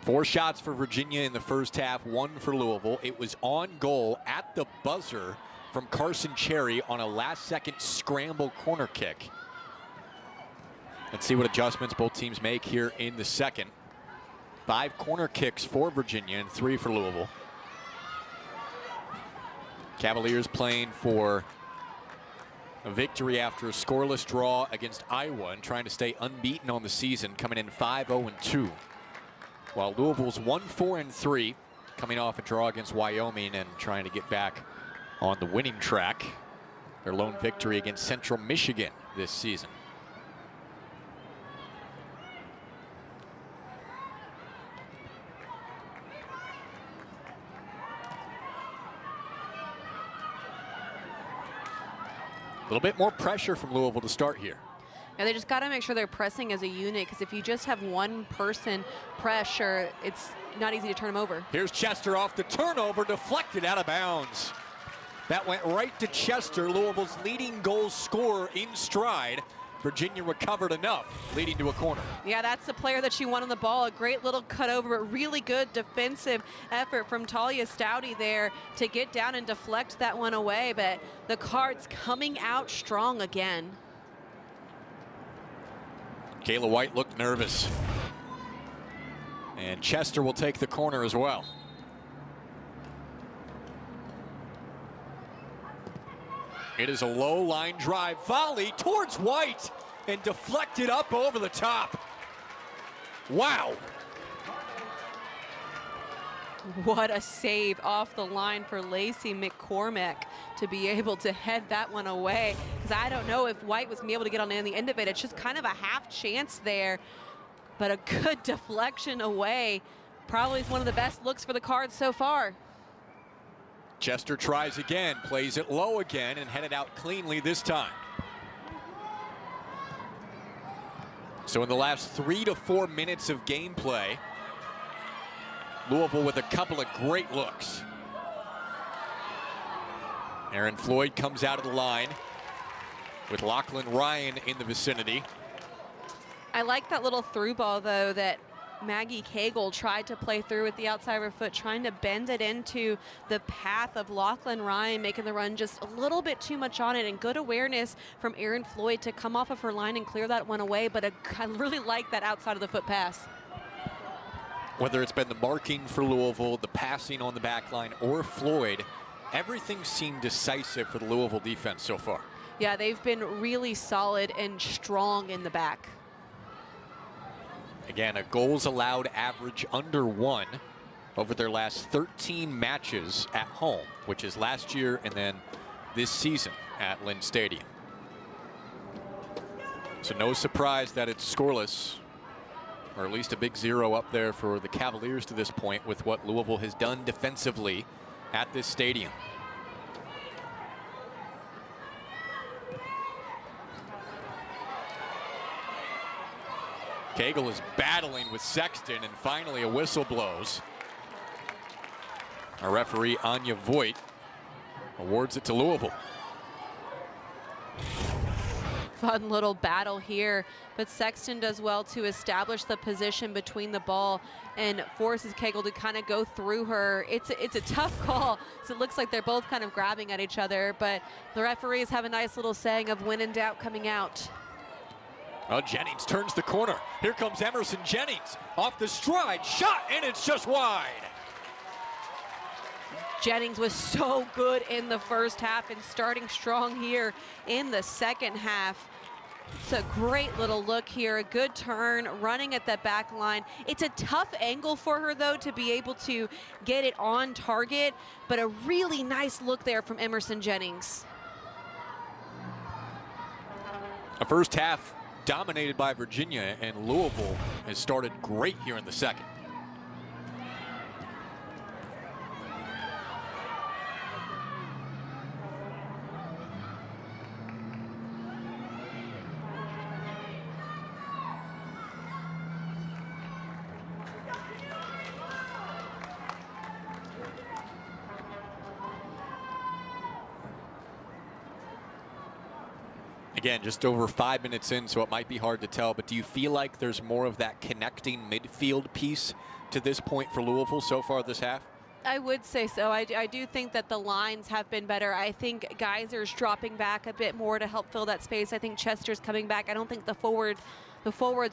[SPEAKER 2] 4 shots for Virginia in the first half, 1 for Louisville. It was on goal at the buzzer from Carson Cherry on a last-second scramble corner kick. Let's see what adjustments both teams make here in the second. 5 corner kicks for Virginia and 3 for Louisville. Cavaliers playing for a victory after a scoreless draw against Iowa and trying to stay unbeaten on the season, coming in 5-0-2. While Louisville's 1-4-3, coming off a draw against Wyoming and trying to get back on the winning track. Their lone victory against Central Michigan this season. A little bit more pressure from Louisville to start here.
[SPEAKER 1] Yeah, they just got to make sure they're pressing as a unit, because if you just have one person pressure, it's not easy to turn them over.
[SPEAKER 2] Here's Chester off the turnover, deflected out of bounds. That went right to Chester, Louisville's leading goal scorer in stride. Virginia recovered enough, leading to a corner.
[SPEAKER 1] Yeah, that's the player that you want on the ball. A great little cut over, but really good defensive effort from Talia Stouty there to get down and deflect that one away. But the Cards coming out strong again.
[SPEAKER 2] Kayla White looked nervous. And Chester will take the corner as well. It is a low line drive volley towards White and deflected up over the top. Wow.
[SPEAKER 1] What a save off the line for Lacey McCormick to be able to head that one away. Because I don't know if White was going to be able to get on the end of it. It's just kind of a half chance there, but a good deflection away. Probably one of the best looks for the Cards so far.
[SPEAKER 2] Chester tries again, plays it low again, and headed out cleanly this time. So in the last 3 to 4 minutes of gameplay, Louisville with a couple of great looks. Aaron Floyd comes out of the line with Lachlan Ryan in the vicinity.
[SPEAKER 1] I like that little through ball, though, that Maggie Cagle tried to play through with the outside of her foot, trying to bend it into the path of Lachlan Ryan, making the run just a little bit too much on it, and good awareness from Aaron Floyd to come off of her line and clear that one away. But I really like that outside of the foot pass.
[SPEAKER 2] Whether it's been the marking for Louisville, the passing on the back line, or Floyd, everything seemed decisive for the Louisville defense so far.
[SPEAKER 1] Yeah, they've been really solid and strong in the back.
[SPEAKER 2] Again, a goals allowed average under 1 over their last 13 matches at home, which is last year and then this season at Lynn Stadium. So no surprise that it's scoreless, or at least a big 0 up there for the Cavaliers to this point with what Louisville has done defensively at this stadium. Cagle is battling with Sexton, and finally a whistle blows. Our referee, Anya Voigt, awards it to Louisville.
[SPEAKER 1] Fun little battle here, but Sexton does well to establish the position between the ball and forces Cagle to kind of go through her. It's a tough call, so it looks like they're both kind of grabbing at each other, but the referees have a nice little saying of when in doubt coming out.
[SPEAKER 2] Oh, Jennings turns the corner. Here comes Emerson Jennings off the stride, shot, and it's just wide.
[SPEAKER 1] Jennings was so good in the first half and starting strong here in the second half. It's a great little look here, a good turn, running at the back line. It's a tough angle for her, though, to be able to get it on target, but a really nice look there from Emerson Jennings.
[SPEAKER 2] A first half dominated by Virginia, and Louisville has started great here in the second. Again, just over 5 minutes in, so it might be hard to tell, but do you feel like there's more of that connecting midfield piece to this point for Louisville so far this half?
[SPEAKER 1] I would say so. I do think that the lines have been better. I think Geyser's dropping back a bit more to help fill that space. I think Chester's coming back. I don't think the forwards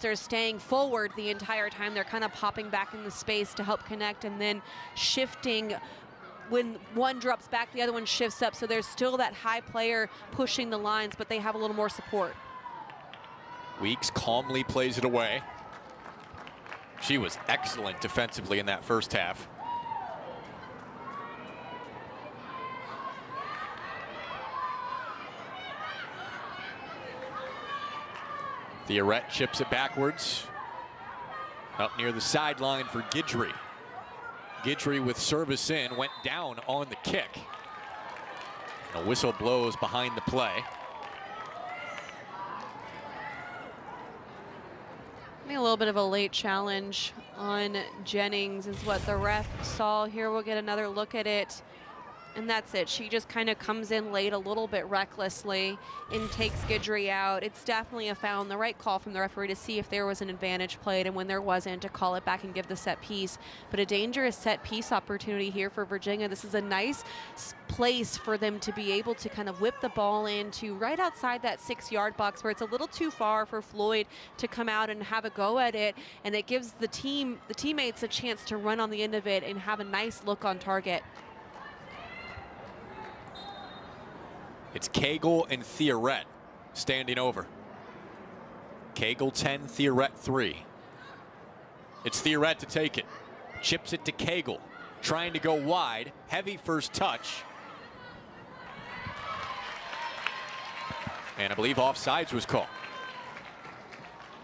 [SPEAKER 1] are staying forward the entire time. They're kind of popping back in the space to help connect and then shifting. When one drops back, the other one shifts up. So there's still that high player pushing the lines, but they have a little more support.
[SPEAKER 2] Weeks calmly plays it away. She was excellent defensively in that first half. Theoret chips it backwards. Up near the sideline for Guidry. Guidry with service in, went down on the kick. A whistle blows behind the play.
[SPEAKER 1] Maybe a little bit of a late challenge on Jennings is what the ref saw. Here we'll get another look at it. And that's it. She just kind of comes in late a little bit recklessly and takes Guidry out. It's definitely a foul and the right call from the referee to see if there was an advantage played, and when there wasn't, to call it back and give the set piece. But a dangerous set piece opportunity here for Virginia. This is a nice place for them to be able to kind of whip the ball into right outside that 6-yard box where it's a little too far for Floyd to come out and have a go at it. And it gives the teammates a chance to run on the end of it and have a nice look on target.
[SPEAKER 2] It's Cagle and Theoret standing over. Cagle 10, Theoret 3. It's Theoret to take it. Chips it to Cagle. Trying to go wide. Heavy first touch. And I believe offsides was called.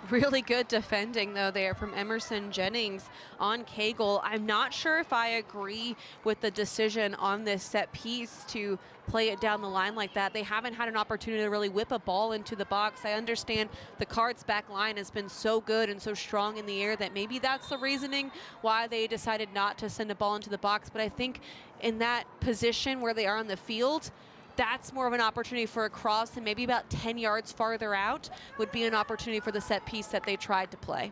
[SPEAKER 1] Really good defending, though, there from Emerson Jennings on Cagle. I'm not sure if I agree with the decision on this set piece to play it down the line like that. They haven't had an opportunity to really whip a ball into the box. I understand the Cards back line has been so good and so strong in the air that maybe that's the reasoning why they decided not to send a ball into the box. But I think in that position where they are on the field, that's more of an opportunity for a cross, and maybe about 10 yards farther out would be an opportunity for the set piece that they tried to play.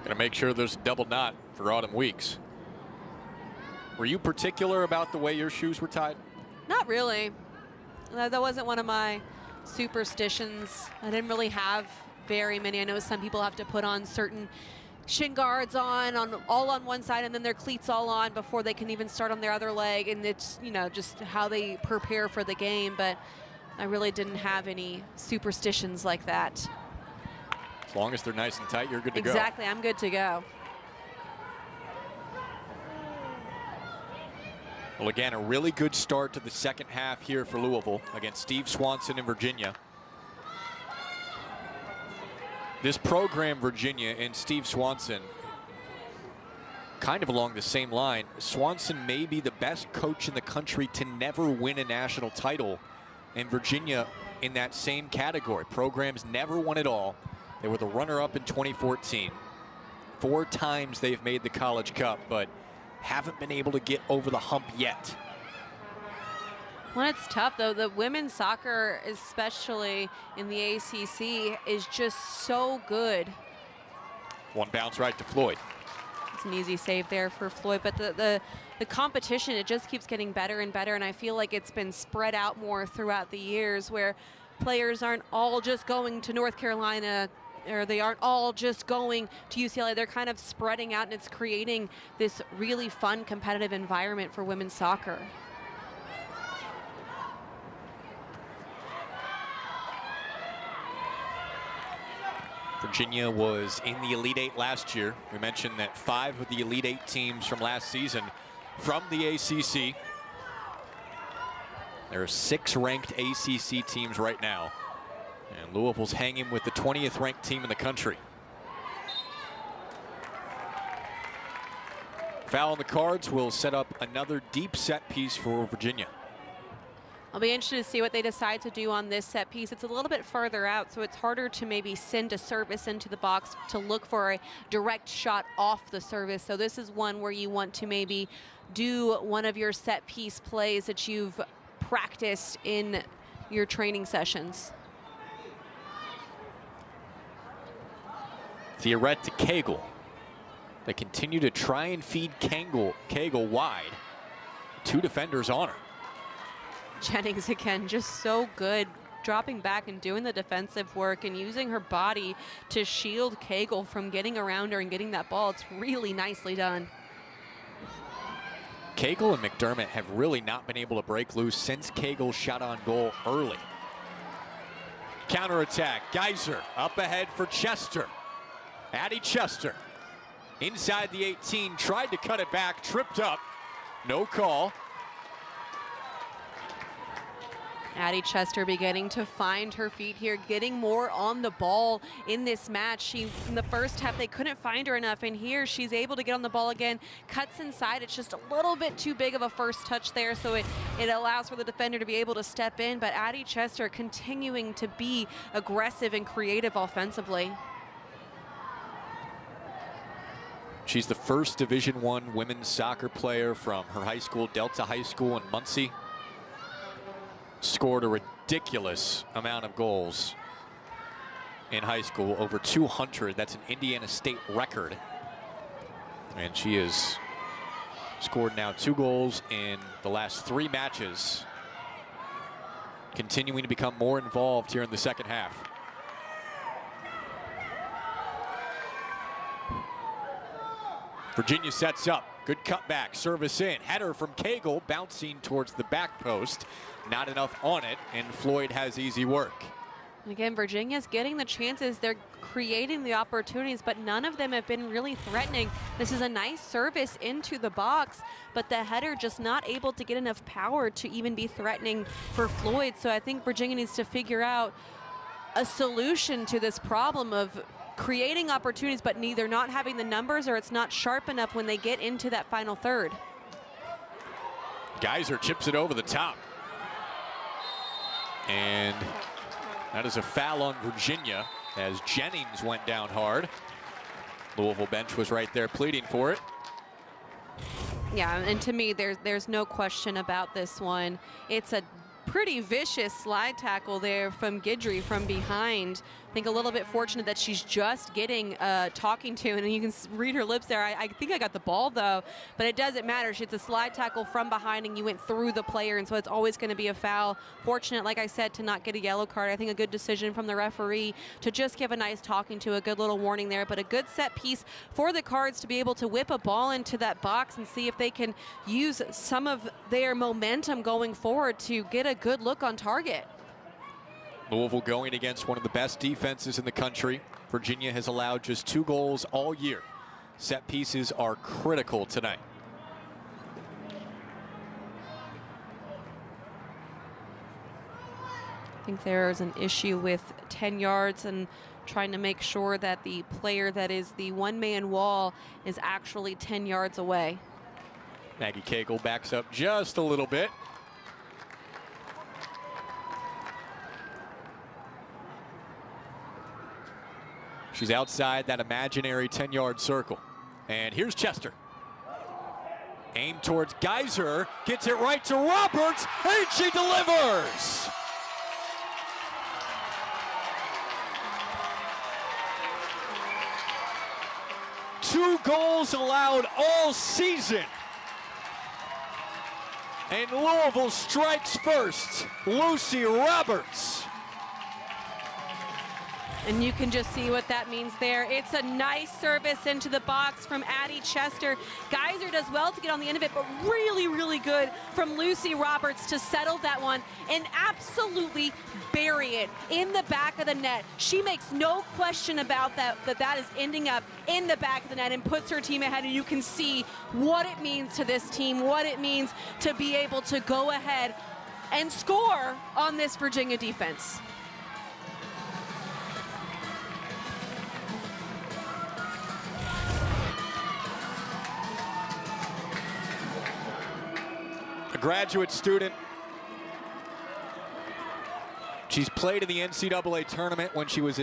[SPEAKER 2] Gonna make sure there's a double knot for Autumn Weeks. Were you particular about the way your shoes were tied?
[SPEAKER 1] Not really. That wasn't one of my superstitions. I didn't really have very many. I know some people have to put on certain shin guards all on one side and then their cleats all on before they can even start on their other leg, and it's, you know, just how they prepare for the game. But I really didn't have any superstitions like that.
[SPEAKER 2] As long as they're nice and tight, you're good to go.
[SPEAKER 1] Exactly, I'm good to go.
[SPEAKER 2] Well, again, a really good start to the second half here for Louisville against Steve Swanson in Virginia. This program, Virginia, and Steve Swanson, kind of along the same line. Swanson may be the best coach in the country to never win a national title, and Virginia in that same category. Programs never won it all. They were the runner-up in 2014. 4 times they've made the College Cup, but haven't been able to get over the hump yet.
[SPEAKER 1] Well, it's tough, though. The women's soccer, especially in the ACC, is just so good.
[SPEAKER 2] One bounce right to Floyd.
[SPEAKER 1] It's an easy save there for Floyd, but the competition, it just keeps getting better and better, and I feel like it's been spread out more throughout the years where players aren't all just going to North Carolina they aren't all just going to UCLA. They're kind of spreading out, and it's creating this really fun, competitive environment for women's soccer.
[SPEAKER 2] Virginia was in the Elite Eight last year. We mentioned that 5 of the Elite Eight teams from last season from the ACC. There are 6 ranked ACC teams right now. And Louisville's hanging with the 20th ranked team in the country. Foul on the cards will set up another deep set piece for Virginia.
[SPEAKER 1] I'll be interested to see what they decide to do on this set piece. It's a little bit further out, so it's harder to maybe send a service into the box to look for a direct shot off the service. So this is one where you want to maybe do one of your set piece plays that you've practiced in your training sessions.
[SPEAKER 2] Theoret to Cagle. They continue to try and feed Cagle wide. 2 defenders on her.
[SPEAKER 1] Jennings again, just so good, dropping back and doing the defensive work and using her body to shield Cagle from getting around her and getting that ball. It's really nicely done.
[SPEAKER 2] Cagle and McDermott have really not been able to break loose since Cagle shot on goal early. Counterattack, Geyser up ahead for Chester. Addie Chester inside the 18, tried to cut it back, tripped up, no call.
[SPEAKER 1] Addie Chester beginning to find her feet here, getting more on the ball in this match. In the first half, they couldn't find her enough, and here she's able to get on the ball again, cuts inside. It's just a little bit too big of a first touch there, so it allows for the defender to be able to step in, but Addie Chester continuing to be aggressive and creative offensively.
[SPEAKER 2] She's the first Division I women's soccer player from her high school, Delta High School in Muncie. Scored a ridiculous amount of goals in high school, over 200. That's an Indiana State record. And she has scored now 2 goals in the last 3 matches, continuing to become more involved here in the second half. Virginia sets up, good cutback, service in, header from Cagle, bouncing towards the back post. Not enough on it, and Floyd has easy work.
[SPEAKER 1] And again, Virginia's getting the chances. They're creating the opportunities, but none of them have been really threatening. This is a nice service into the box, but the header just not able to get enough power to even be threatening for Floyd. So I think Virginia needs to figure out a solution to this problem of creating opportunities, but neither not having the numbers or it's not sharp enough when they get into that final third.
[SPEAKER 2] Geyser chips it over the top. And that is a foul on Virginia as Jennings went down hard. Louisville bench was right there pleading for it.
[SPEAKER 1] Yeah, and to me, there's no question about this one. It's a pretty vicious slide tackle there from Guidry from behind. I think a little bit fortunate that she's just getting talking to, and you can read her lips there. I think I got the ball though, but it doesn't matter. It's a slide tackle from behind and you went through the player, and so it's always going to be a foul. Fortunate, like I said, to not get a yellow card. I think a good decision from the referee to just give a nice talking to, a good little warning there, but a good set piece for the Cards to be able to whip a ball into that box and see if they can use some of their momentum going forward to get a good look on target.
[SPEAKER 2] Louisville going against one of the best defenses in the country. Virginia has allowed just 2 goals all year. Set pieces are critical tonight.
[SPEAKER 1] I think there's an issue with 10 yards and trying to make sure that the player that is the one-man wall is actually 10 yards away.
[SPEAKER 2] Maggie Cagle backs up just a little bit. She's outside that imaginary 10-yard circle. And here's Chester. Aimed towards Geyser, gets it right to Roberts, and she delivers! Two goals allowed all season. And Louisville strikes first. Lucy Roberts.
[SPEAKER 1] And you can just see what that means there. It's a nice service into the box from Addie Chester. Geyser does well to get on the end of it, but really, really good from Lucy Roberts to settle that one and absolutely bury it in the back of the net. She makes no question about that is ending up in the back of the net and puts her team ahead, and you can see what it means to this team, what it means to be able to go ahead and score on this Virginia defense.
[SPEAKER 2] A graduate student. She's played in the NCAA tournament when she was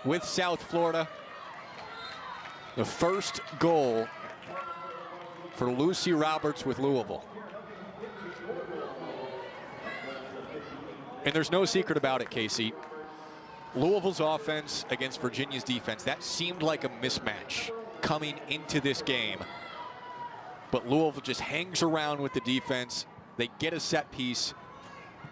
[SPEAKER 2] with South Florida. The first goal for Lucy Roberts with Louisville. And there's no secret about it, Casey. Louisville's offense against Virginia's defense, that seemed like a mismatch coming into this game. But Louisville just hangs around with the defense. They get a set piece,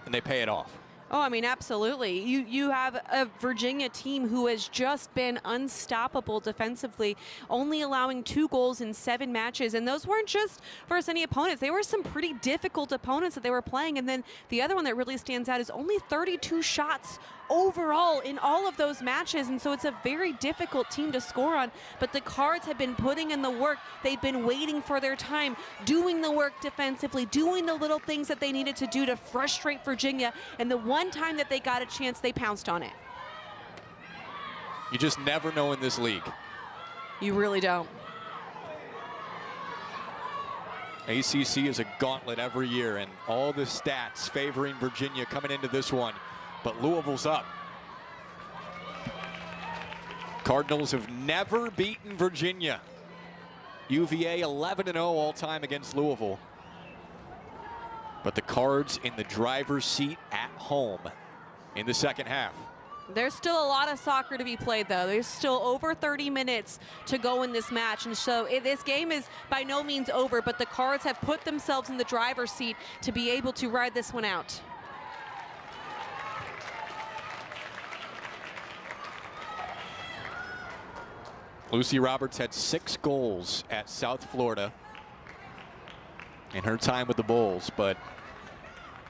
[SPEAKER 2] and they pay it off.
[SPEAKER 1] Oh, I mean, absolutely. You have a Virginia team who has just been unstoppable defensively, only allowing 2 goals in 7 matches. And those weren't just versus any opponents. They were some pretty difficult opponents that they were playing. And then the other one that really stands out is only 32 shots overall in all of those matches, and so it's a very difficult team to score on. But the Cards have been putting in the work. They've been waiting for their time, doing the work defensively, doing the little things that they needed to do to frustrate Virginia, and the one time that they got a chance, they pounced on it.
[SPEAKER 2] You just never know in this league.
[SPEAKER 1] You really don't.
[SPEAKER 2] ACC is a gauntlet every year, and all the stats favoring Virginia coming into this one. But Louisville's up. Cardinals have never beaten Virginia. UVA 11-0 all time against Louisville. But the Cards in the driver's seat at home in the second half.
[SPEAKER 1] There's still a lot of soccer to be played, though. There's still over 30 minutes to go in this match. And so this game is by no means over, but the Cards have put themselves in the driver's seat to be able to ride this one out.
[SPEAKER 2] Lucy Roberts had 6 goals at South Florida in her time with the Bulls, but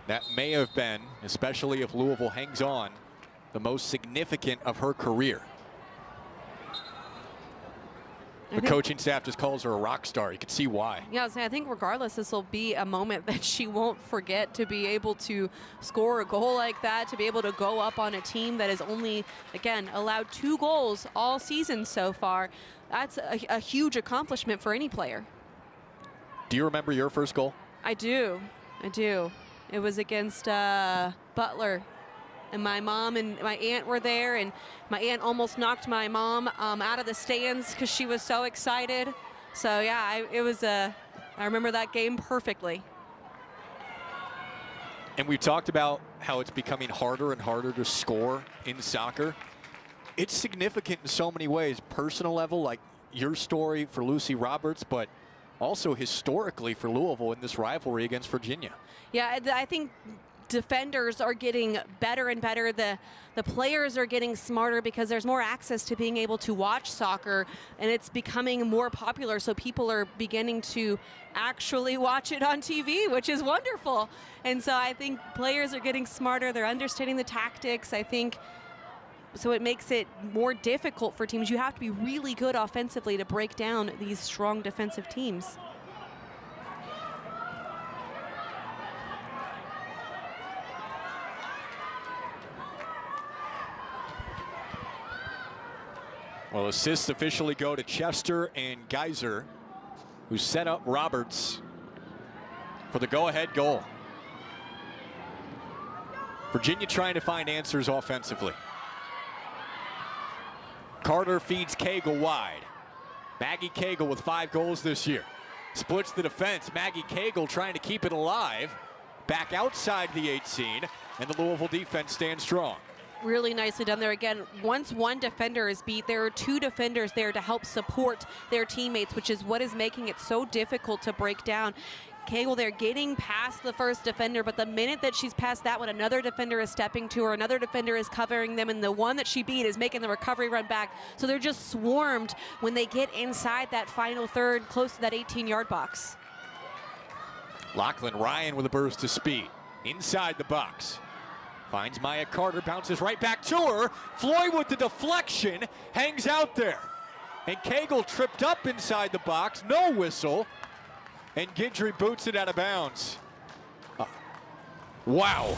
[SPEAKER 2] that may have been, especially if Louisville hangs on, the most significant of her career. The coaching staff just calls her a rock star. You can see why.
[SPEAKER 1] Yeah, I think regardless, this will be a moment that she won't forget, to be able to score a goal like that, to be able to go up on a team that has only, again, allowed 2 goals all season so far. That's a huge accomplishment for any player.
[SPEAKER 2] Do you remember your first goal?
[SPEAKER 1] I do. It was against Butler. And my mom and my aunt were there, and my aunt almost knocked my mom out of the stands because she was so excited. So yeah, I remember that game perfectly.
[SPEAKER 2] And we talked about how it's becoming harder and harder to score in soccer. It's significant in so many ways, personal level, like your story for Lucy Roberts, but also historically for Louisville in this rivalry against Virginia.
[SPEAKER 1] Yeah, I think defenders are getting better and better. The players are getting smarter because there's more access to being able to watch soccer, and it's becoming more popular, so people are beginning to actually watch it on TV, which is wonderful. And so I think players are getting smarter. They're understanding the tactics, I think. So it makes it more difficult for teams. You have to be really good offensively to break down these strong defensive teams.
[SPEAKER 2] Well, assists officially go to Chester and Geyser, who set up Roberts for the go-ahead goal. Virginia trying to find answers offensively. Carter feeds Cagle wide. Maggie Cagle with 5 goals this year. Splits the defense. Maggie Cagle trying to keep it alive. Back outside the 18, and the Louisville defense stands strong.
[SPEAKER 1] Really nicely done there. Again, once one defender is beat, there are 2 defenders there to help support their teammates, which is what is making it so difficult to break down. Cagle there getting past the first defender, but the minute that she's past that one, another defender is stepping to her, another defender is covering them, and the one that she beat is making the recovery run back. So they're just swarmed when they get inside that final third, close to that 18-yard box.
[SPEAKER 2] Lachlan Ryan with a burst of speed. Inside the box. Finds Maya Carter, bounces right back to her. Floyd with the deflection, hangs out there. And Cagle tripped up inside the box, no whistle. And Guidry boots it out of bounds. Wow.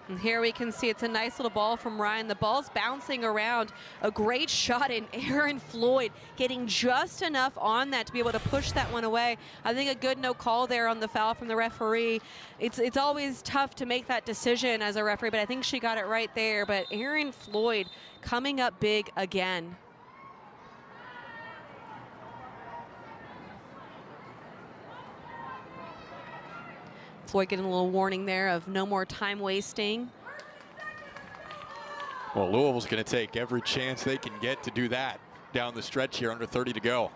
[SPEAKER 1] And here we can see it's a nice little ball from Ryan. The ball's bouncing around. A great shot in Aaron Floyd getting just enough on that to be able to push that one away. I think a good no call there on the foul from the referee. It's always tough to make that decision as a referee, but I think she got it right there. But Aaron Floyd coming up big again. Floyd getting a little warning there of no more time wasting.
[SPEAKER 2] Well, Louisville's going to take every chance they can get to do that down the stretch here, under 30 to go.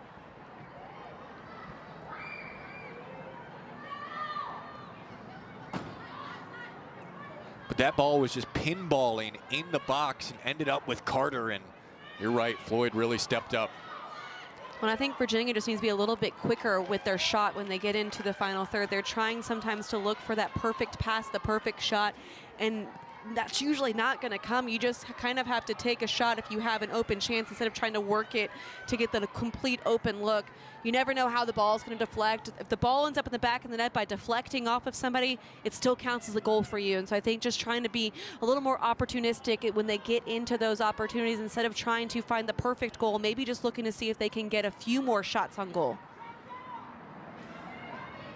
[SPEAKER 2] But that ball was just pinballing in the box and ended up with Carter, and you're right, Floyd really stepped up.
[SPEAKER 1] Well, I think Virginia just needs to be a little bit quicker with their shot when they get into the final third. They're trying sometimes to look for that perfect pass, the perfect shot, and that's usually not going to come. You just kind of have to take a shot if you have an open chance instead of trying to work it to get the complete open look. You never know how the ball is going to deflect. If the ball ends up in the back of the net by deflecting off of somebody, it still counts as a goal for you. And so I think just trying to be a little more opportunistic when they get into those opportunities instead of trying to find the perfect goal, maybe just looking to see if they can get a few more shots on goal.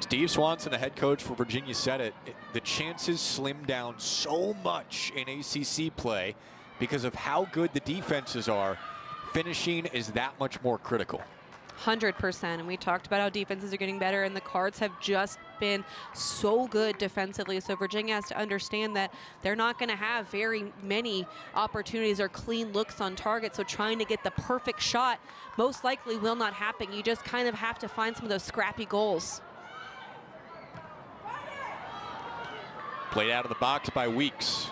[SPEAKER 2] Steve Swanson, the head coach for Virginia, said it. The chances slim down so much in ACC play because of how good the defenses are. Finishing is that much more critical.
[SPEAKER 1] 100%, and we talked about how defenses are getting better, and the Cards have just been so good defensively. So Virginia has to understand that they're not going to have very many opportunities or clean looks on target. So trying to get the perfect shot most likely will not happen. You just kind of have to find some of those scrappy goals.
[SPEAKER 2] Played out of the box by Weeks.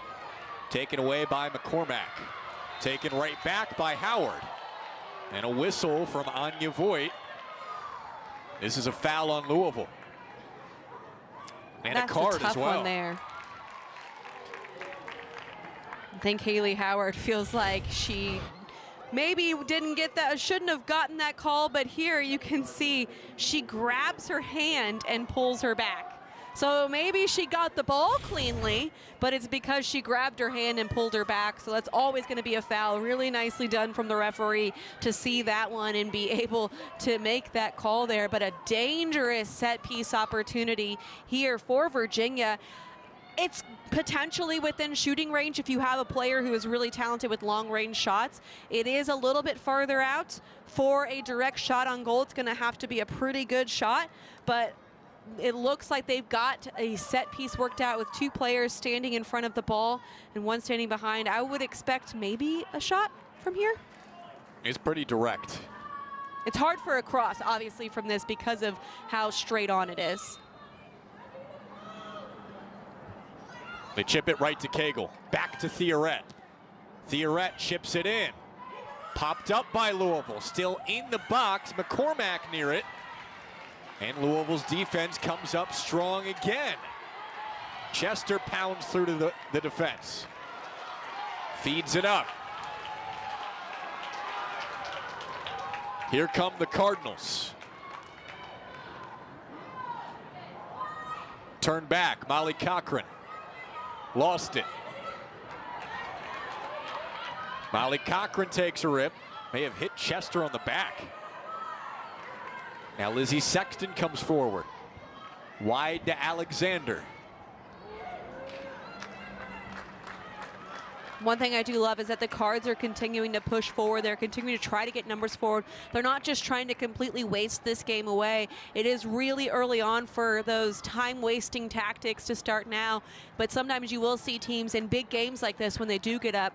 [SPEAKER 2] Taken away by McCormack. Taken right back by Howard. And a whistle from Anya Voigt. This is a foul on Louisville. And
[SPEAKER 1] that's
[SPEAKER 2] a card
[SPEAKER 1] a tough
[SPEAKER 2] as well.
[SPEAKER 1] One there. I think Haley Howard feels like she maybe didn't get that, shouldn't have gotten that call, but here you can see she grabs her hand and pulls her back. So maybe she got the ball cleanly, but it's because she grabbed her hand and pulled her back. So that's always going to be a foul. Really nicely done from the referee to see that one and be able to make that call there. But a dangerous set piece opportunity here for Virginia. It's potentially within shooting range if you have a player who is really talented with long range shots. It is a little bit farther out. For a direct shot on goal, it's going to have to be a pretty good shot, but it looks like they've got a set piece worked out with two players standing in front of the ball and one standing behind. I would expect maybe a shot from here.
[SPEAKER 2] It's pretty direct.
[SPEAKER 1] It's hard for a cross, obviously, from this because of how straight on it is.
[SPEAKER 2] They chip it right to Cagle. Back to Theoret. Theoret chips it in. Popped up by Louisville. Still in the box. McCormack near it. And Louisville's defense comes up strong again. Chester pounds through to the defense. Feeds it up. Here come the Cardinals. Turn back, Molly Cochran. Lost it. Molly Cochran takes a rip. May have hit Chester on the back. Now Lizzie Sexton comes forward. Wide to Alexander.
[SPEAKER 1] One thing I do love is that the Cards are continuing to push forward. They're continuing to try to get numbers forward. They're not just trying to completely waste this game away. It is really early on for those time-wasting tactics to start now. But sometimes you will see teams in big games like this when they do get up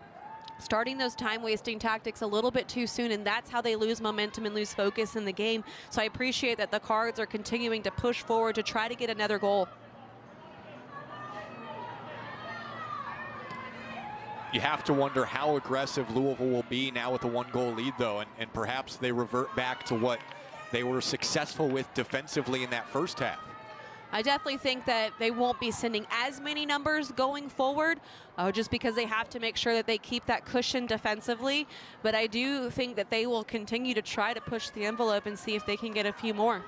[SPEAKER 1] starting those time-wasting tactics a little bit too soon, and that's how they lose momentum and lose focus in the game. So I appreciate that the Cards are continuing to push forward to try to get another goal.
[SPEAKER 2] You have to wonder how aggressive Louisville will be now with a 1-goal lead, though, and perhaps they revert back to what they were successful with defensively in that first half.
[SPEAKER 1] I definitely think that they won't be sending as many numbers going forward, just because they have to make sure that they keep that cushion defensively. But I do think that they will continue to try to push the envelope and see if they can get a few more.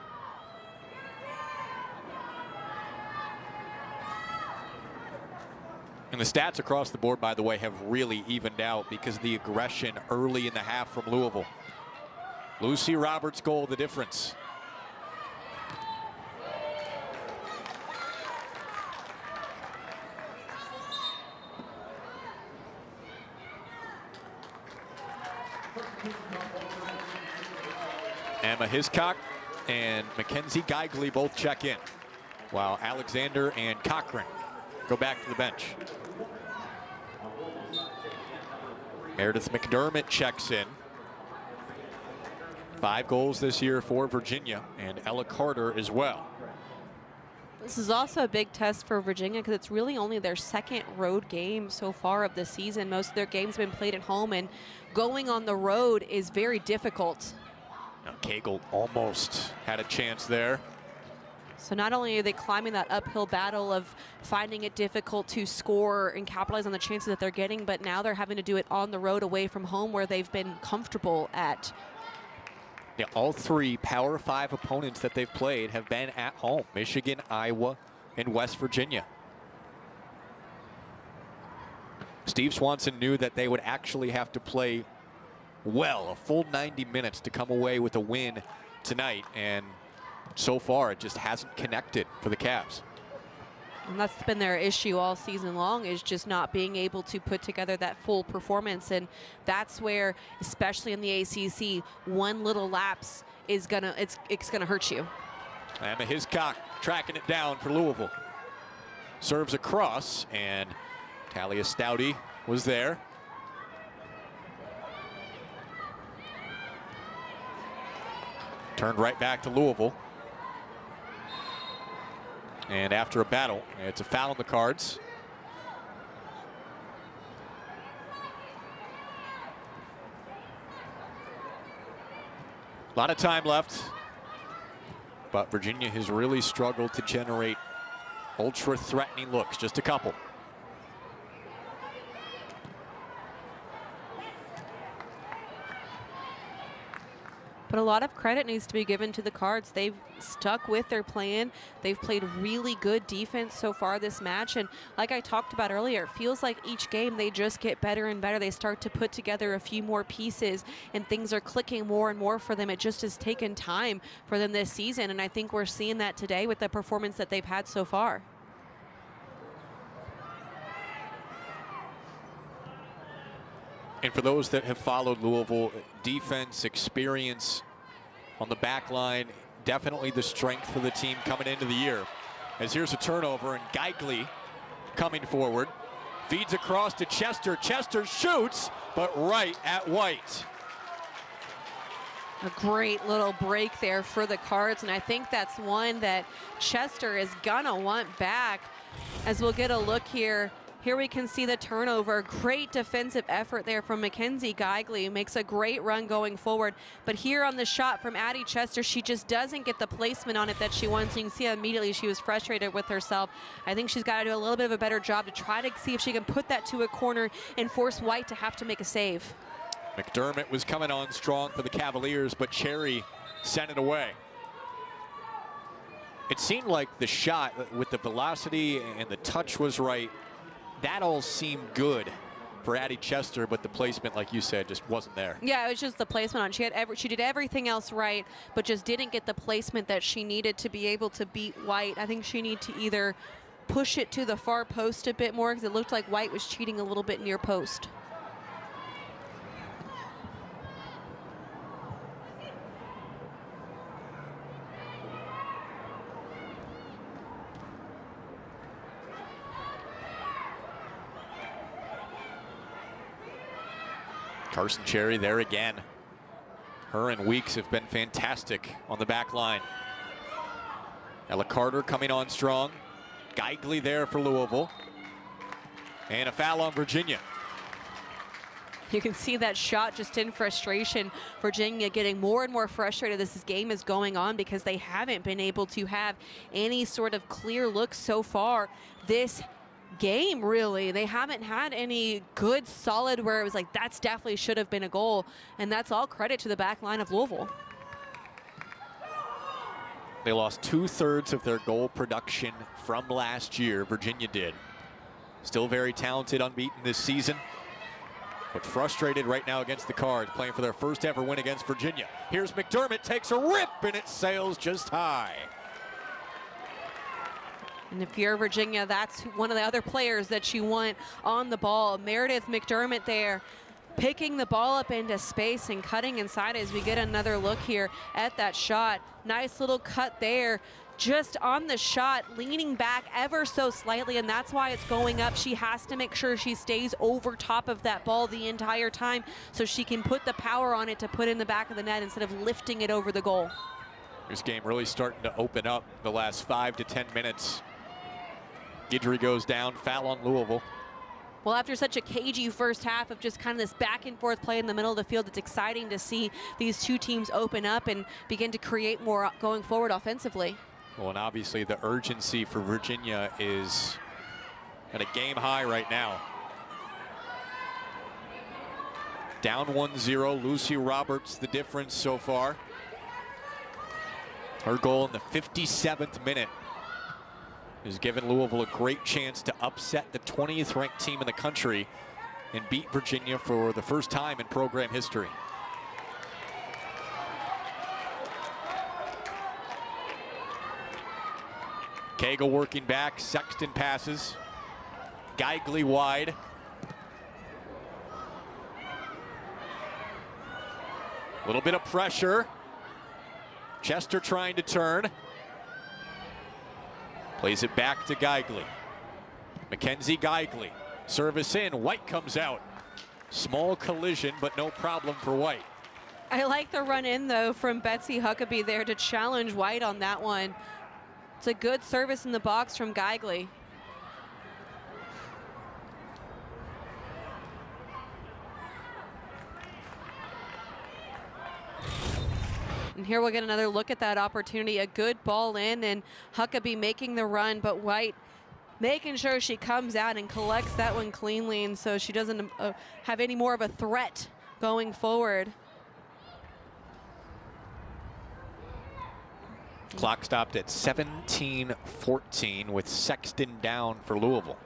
[SPEAKER 2] And the stats across the board, by the way, have really evened out because of the aggression early in the half from Louisville. Lucy Roberts' goal, the difference. Emma Hiscock and Mackenzie Geigley both check in, while Alexander and Cochran go back to the bench. Meredith McDermott checks in. 5 goals this year for Virginia, and Ella Carter as well.
[SPEAKER 1] This is also a big test for Virginia because it's really only their second road game so far of the season. Most of their games have been played at home, and going on the road is very difficult.
[SPEAKER 2] Now Cagle almost had a chance there.
[SPEAKER 1] So not only are they climbing that uphill battle of finding it difficult to score and capitalize on the chances that they're getting, but now they're having to do it on the road away from home where they've been comfortable at.
[SPEAKER 2] Yeah, all 3 Power 5 opponents that they've played have been at home: Michigan, Iowa, and West Virginia. Steve Swanson knew that they would actually have to play well, a full 90 minutes to come away with a win tonight, and so far it just hasn't connected for the Cavs.
[SPEAKER 1] And that's been their issue all season long, is just not being able to put together that full performance. And that's where, especially in the ACC, one little lapse is it's gonna hurt you.
[SPEAKER 2] Emma Hiscock tracking it down for Louisville. Serves across, and Talia Stouty was there. Turned right back to Louisville. And after a battle, it's a foul on the Cards. A lot of time left, but Virginia has really struggled to generate ultra-threatening looks, just a couple.
[SPEAKER 1] But a lot of credit needs to be given to the Cards. They've stuck with their plan. They've played really good defense so far this match. And like I talked about earlier, it feels like each game they just get better and better. They start to put together a few more pieces and things are clicking more and more for them. It just has taken time for them this season. And I think we're seeing that today with the performance that they've had so far.
[SPEAKER 2] And for those that have followed Louisville, defense, experience on the back line, definitely the strength for the team coming into the year. As here's a turnover, and Geigley coming forward, feeds across to Chester. Chester shoots, but right at White.
[SPEAKER 1] A great little break there for the Cards, and I think that's one that Chester is gonna want back. As we'll get a look here. Here we can see the turnover. Great defensive effort there from Mackenzie Geigley. Makes a great run going forward. But here on the shot from Addie Chester, she just doesn't get the placement on it that she wants. You can see immediately she was frustrated with herself. I think she's got to do a little bit of a better job to try to see if she can put that to a corner and force White to have to make a save.
[SPEAKER 2] McDermott was coming on strong for the Cavaliers, but Cherry sent it away. It seemed like the shot with the velocity and the touch was right. That all seemed good for Addie Chester, but the placement, like you said, just wasn't there.
[SPEAKER 1] Yeah, it was just the placement on. She did everything else right, but just didn't get the placement that she needed to be able to beat White. I think she needed to either push it to the far post a bit more, because it looked like White was cheating a little bit near post.
[SPEAKER 2] Carson Cherry there again. Her and Weeks have been fantastic on the back line. Ella Carter coming on strong. Geigley there for Louisville. And a foul on Virginia.
[SPEAKER 1] You can see that shot just in frustration. Virginia getting more and more frustrated as this game is going on because they haven't been able to have any sort of clear look so far this game, really. They haven't had any good solid where it was like, that's definitely should have been a goal. And that's all credit to the back line of Louisville.
[SPEAKER 2] They lost 2/3 of their goal production from last year. Virginia did. Still very talented, unbeaten this season, but frustrated right now against the Cards, playing for their first ever win against Virginia. Here's McDermott, takes a rip, and it sails just high.
[SPEAKER 1] And if you're Virginia, that's one of the other players that you want on the ball. Meredith McDermott there, picking the ball up into space and cutting inside as we get another look here at that shot. Nice little cut there, just on the shot, leaning back ever so slightly, and that's why it's going up. She has to make sure she stays over top of that ball the entire time so she can put the power on it to put in the back of the net instead of lifting it over the goal.
[SPEAKER 2] This game really starting to open up the last 5 to 10 minutes. Guidry goes down, foul on Louisville.
[SPEAKER 1] Well, after such a cagey first half of just kind of this back and forth play in the middle of the field, it's exciting to see these two teams open up and begin to create more going forward offensively.
[SPEAKER 2] Well, and obviously the urgency for Virginia is at a game high right now. Down 1-0, Lucy Roberts the difference so far. Her goal in the 57th minute has given Louisville a great chance to upset the 20th ranked team in the country and beat Virginia for the first time in program history. Cagle working back, Sexton passes. Geigley wide. A little bit of pressure. Chester trying to turn. Plays it back to Geigley. Mackenzie Geigley. Service in. White comes out. Small collision, but no problem for White.
[SPEAKER 1] I like the run in, though, from Betsy Huckabee there to challenge White on that one. It's a good service in the box from Geigley. And here we'll get another look at that opportunity. A good ball in, and Huckabee making the run, but White making sure she comes out and collects that one cleanly, and so she doesn't have any more of a threat going forward.
[SPEAKER 2] Clock stopped at 17:14 with Sexton down for Louisville.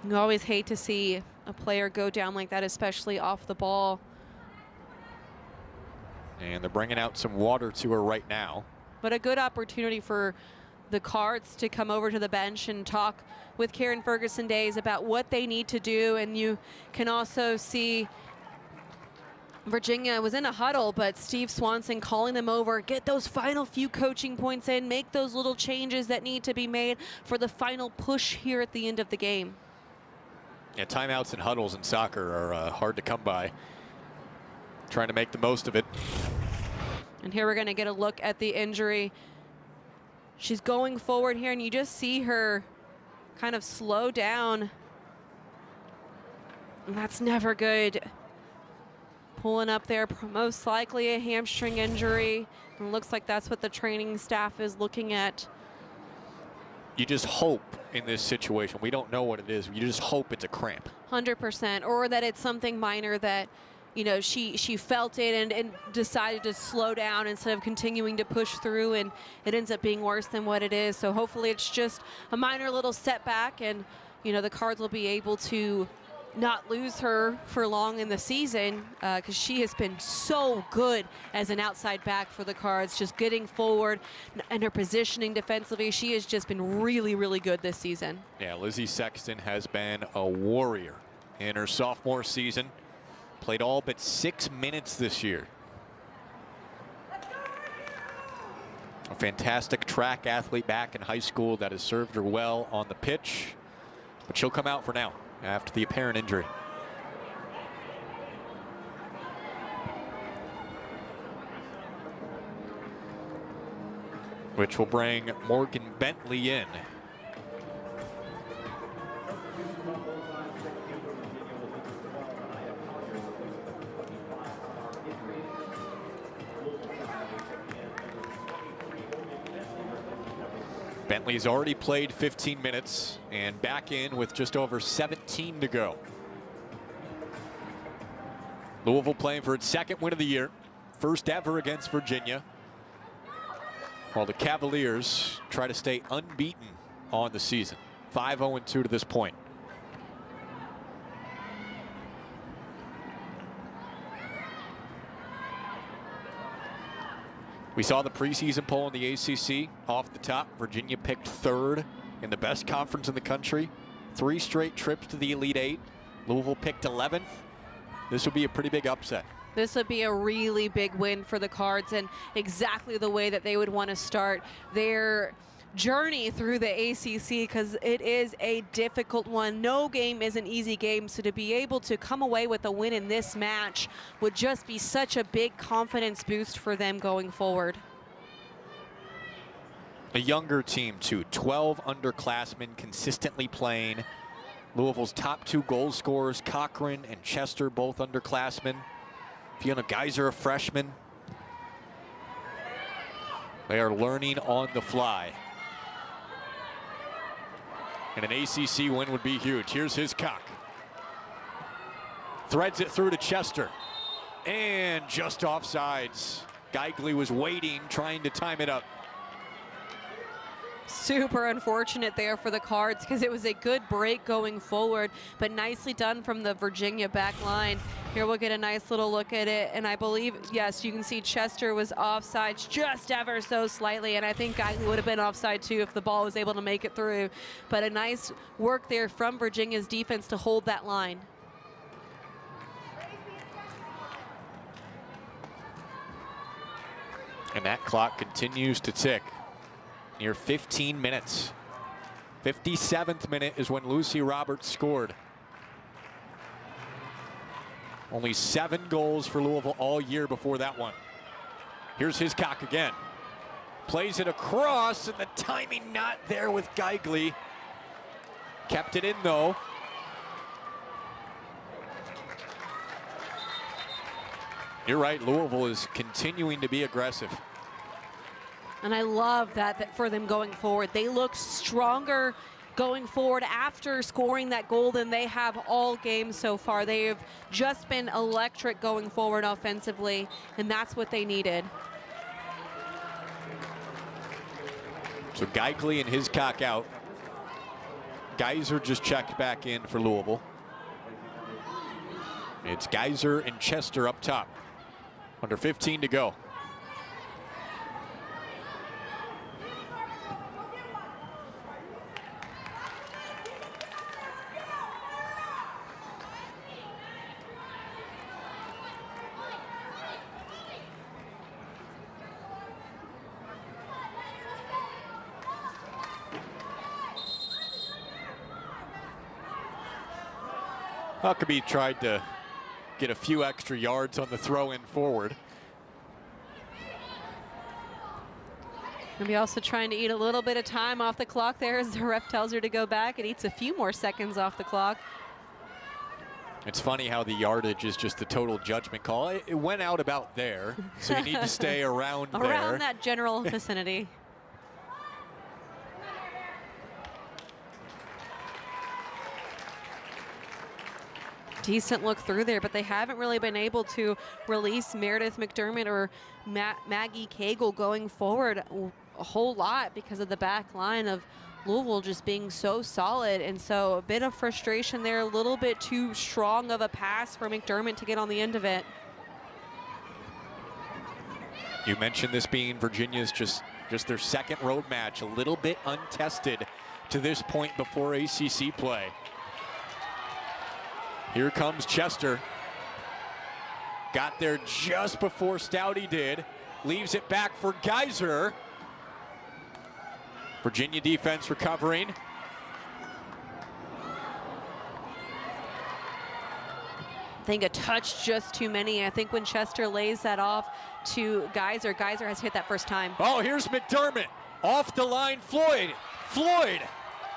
[SPEAKER 1] You always hate to see a player go down like that, especially off the ball.
[SPEAKER 2] And they're bringing out some water to her right now.
[SPEAKER 1] But a good opportunity for the Cards to come over to the bench and talk with Karen Ferguson Days about what they need to do. And you can also see Virginia was in a huddle, but Steve Swanson calling them over, get those final few coaching points in, make those little changes that need to be made for the final push here at the end of the game.
[SPEAKER 2] Yeah, timeouts and huddles in soccer are hard to come by. Trying to make the most of it.
[SPEAKER 1] And here we're going to get a look at the injury. She's going forward here, and you just see her kind of slow down. And that's never good. Pulling up there, most likely a hamstring injury. And it looks like that's what the training staff is looking at.
[SPEAKER 2] You just hope in this situation. We don't know what it is. You just hope it's a cramp.
[SPEAKER 1] 100%, or that it's something minor that, you know, she felt it and decided to slow down instead of continuing to push through, and it ends up being worse than what it is. So hopefully it's just a minor little setback, and, you know, the Cards will be able to not lose her for long in the season, because she has been so good as an outside back for the Cards, just getting forward and her positioning defensively. She has just been really, really good this season.
[SPEAKER 2] Yeah, Lizzie Sexton has been a warrior in her sophomore season. Played all but 6 minutes this year. A fantastic track athlete back in high school that has served her well on the pitch, but she'll come out for now. after the apparent injury. Which will bring Morgan Bentley in. Bentley's already played 15 minutes and back in with just over 17 to go. Louisville playing for its second win of the year, first ever against Virginia, while the Cavaliers try to stay unbeaten on the season. 5-0-2 to this point. We saw the preseason poll in the ACC off the top. Virginia picked third in the best conference in the country. 3 straight trips to the Elite Eight. Louisville picked 11th. This would be a pretty big upset.
[SPEAKER 1] This would be a really big win for the Cards, and exactly the way that they would want to start their journey through the ACC, because it is a difficult one. No game is an easy game, so to be able to come away with a win in this match would just be such a big confidence boost for them going forward.
[SPEAKER 2] A younger team too, 12 underclassmen consistently playing. Louisville's top 2 goal scorers, Cochran and Chester, both underclassmen. Fiona Geiser, a freshman. They are learning on the fly. And an ACC win would be huge. Here's Hiscock. Threads it through to Chester. And just offsides. Geigley was waiting, trying to time it up.
[SPEAKER 1] Super unfortunate there for the Cards, because it was a good break going forward, but nicely done from the Virginia back line. Here we'll get a nice little look at it, and I believe, yes, you can see Chester was offside just ever so slightly, and I think Geigley would have been offside too if the ball was able to make it through. But a nice work there from Virginia's defense to hold that line.
[SPEAKER 2] And that clock continues to tick. Near 15 minutes. 57th minute is when Lucy Roberts scored. Only 7 goals for Louisville all year before that one. Here's Hiscock again. Plays it across, and the timing not there with Geigley. Kept it in though. You're right, Louisville is continuing to be aggressive.
[SPEAKER 1] And I love that for them going forward. They look stronger going forward after scoring that goal than they have all game so far. They have just been electric going forward offensively, and that's what they needed.
[SPEAKER 2] So Geigley and Hiscock out. Geiser just checked back in for Louisville. It's Geiser and Chester up top. Under 15 to go. Huckabee tried to get a few extra yards on the throw-in forward.
[SPEAKER 1] Maybe also trying to eat a little bit of time off the clock there as the ref tells her to go back. It eats a few more seconds off the clock.
[SPEAKER 2] It's funny how the yardage is just the total judgment call. It went out about there, so you need to stay around there.
[SPEAKER 1] Around that general vicinity. Decent look through there, but they haven't really been able to release Meredith McDermott or Maggie Cagle going forward a whole lot because of the back line of Louisville just being so solid. And so a bit of frustration there, a little bit too strong of a pass for McDermott to get on the end of it.
[SPEAKER 2] You mentioned this being Virginia's just their second road match, a little bit untested to this point before ACC play. Here comes Chester. Got there just before Stouty did. Leaves it back for Geiser. Virginia defense recovering.
[SPEAKER 1] I think a touch just too many. I think when Chester lays that off to Geyser, Geyser has hit that first time.
[SPEAKER 2] Oh, here's McDermott. Off the line, Floyd. Floyd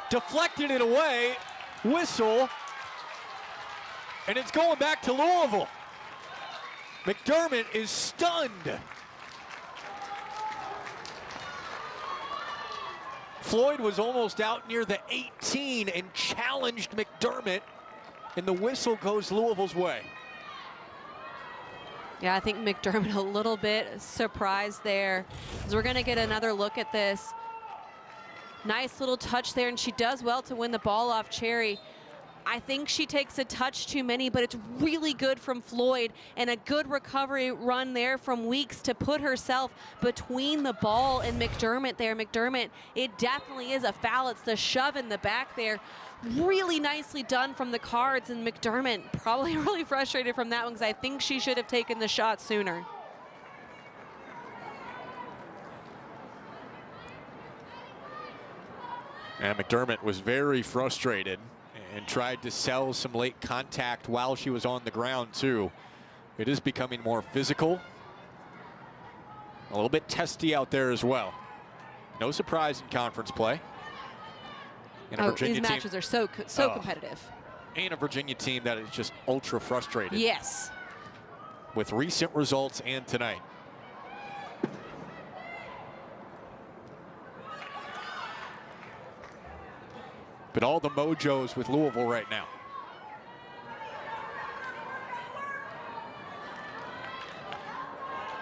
[SPEAKER 2] deflected it away. Whistle. And it's going back to Louisville. McDermott is stunned. Floyd was almost out near the 18 and challenged McDermott, and the whistle goes Louisville's way.
[SPEAKER 1] Yeah, I think McDermott a little bit surprised there. So we're going to get another look at this. Nice little touch there, and she does well to win the ball off Cherry. I think she takes a touch too many, but it's really good from Floyd and a good recovery run there from Weeks to put herself between the ball and McDermott there. McDermott, it definitely is a foul. It's the shove in the back there. Really nicely done from the Cards, and McDermott probably really frustrated from that one because I think she should have taken the shot sooner.
[SPEAKER 2] And McDermott was very frustrated and tried to sell some late contact while she was on the ground too. It is becoming more physical. A little bit testy out there as well. No surprise in conference play. And
[SPEAKER 1] These matches are so competitive.
[SPEAKER 2] And a Virginia team that is just ultra frustrated.
[SPEAKER 1] Yes.
[SPEAKER 2] With recent results and tonight. But all the mojos with Louisville right now.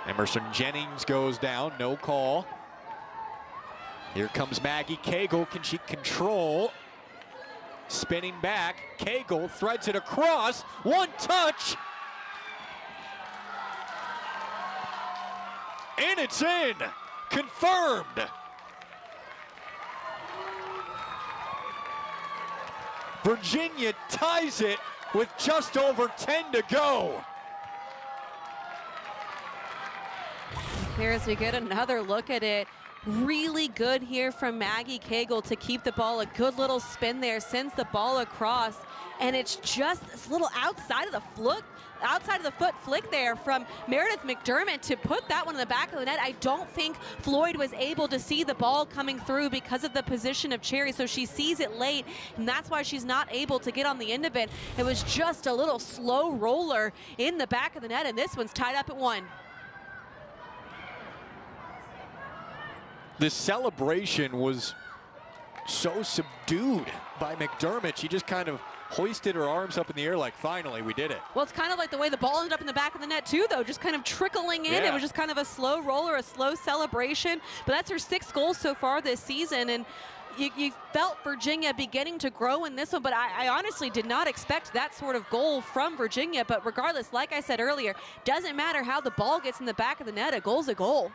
[SPEAKER 2] Emerson Jennings goes down, no call. Here comes Maggie Cagle. Can she control? Spinning back, Cagle threads it across. One touch. And it's in. Confirmed. Virginia ties it with just over 10 to go.
[SPEAKER 1] Here as we get another look at it. Really good here from Maggie Cagle to keep the ball. A good little spin there, sends the ball across, and it's just this little outside of the foot flick there from Meredith McDermott to put that one in the back of the net. I don't think Floyd was able to see the ball coming through because of the position of Cherry, so she sees it late, and that's why she's not able to get on the end of it. It was just a little slow roller in the back of the net, and this one's tied up at 1.
[SPEAKER 2] The celebration was so subdued by McDermott. She just kind of hoisted her arms up in the air like, finally, we did it.
[SPEAKER 1] Well, it's kind of like the way the ball ended up in the back of the net too, though, just kind of trickling in.
[SPEAKER 2] Yeah.
[SPEAKER 1] It was just kind of a slow roller, a slow celebration. But that's her 6th goal so far this season, and you felt Virginia beginning to grow in this one, but I honestly did not expect that sort of goal from Virginia. But regardless, like I said earlier, doesn't matter how the ball gets in the back of the net, a goal's a goal.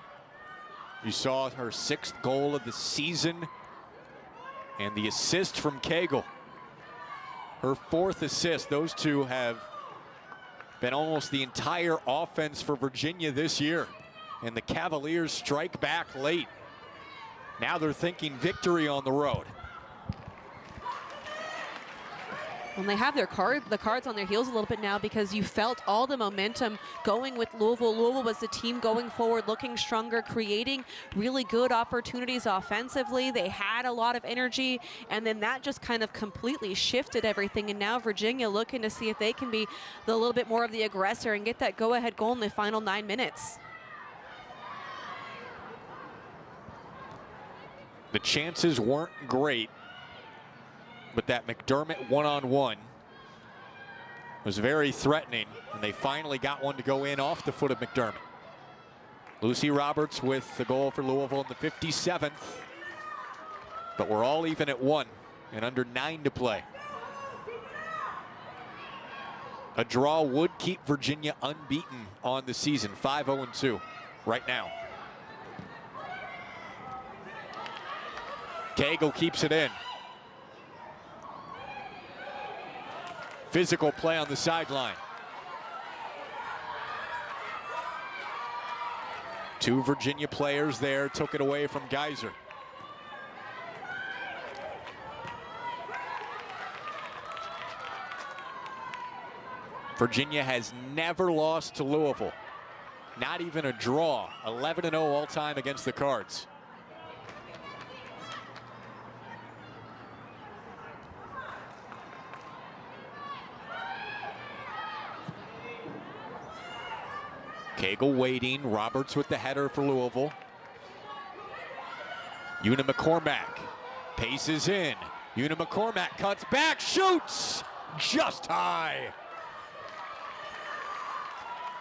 [SPEAKER 2] You saw her 6th goal of the season and the assist from Cagle. Her 4th assist. Those two have been almost the entire offense for Virginia this year. And the Cavaliers strike back late. Now they're thinking victory on the road.
[SPEAKER 1] And they have the Cards on their heels a little bit now because you felt all the momentum going with Louisville. Louisville was the team going forward, looking stronger, creating really good opportunities offensively. They had a lot of energy, and then that just kind of completely shifted everything. And now Virginia looking to see if they can be a little bit more of the aggressor and get that go-ahead goal in the final 9 minutes.
[SPEAKER 2] The chances weren't great, but that McDermott one-on-one was very threatening, and they finally got one to go in off the foot of McDermott. Lucy Roberts with the goal for Louisville in the 57th, but we're all even at 1 and under 9 to play. A draw would keep Virginia unbeaten on the season, 5-0-2 right now. Cagle keeps it in. Physical play on the sideline. 2 Virginia players there took it away from Geyser. Virginia has never lost to Louisville. Not even a draw. 11-0 all time against the Cards. Cagle waiting. Roberts with the header for Louisville. Una McCormack paces in. Una McCormack cuts back, shoots just high.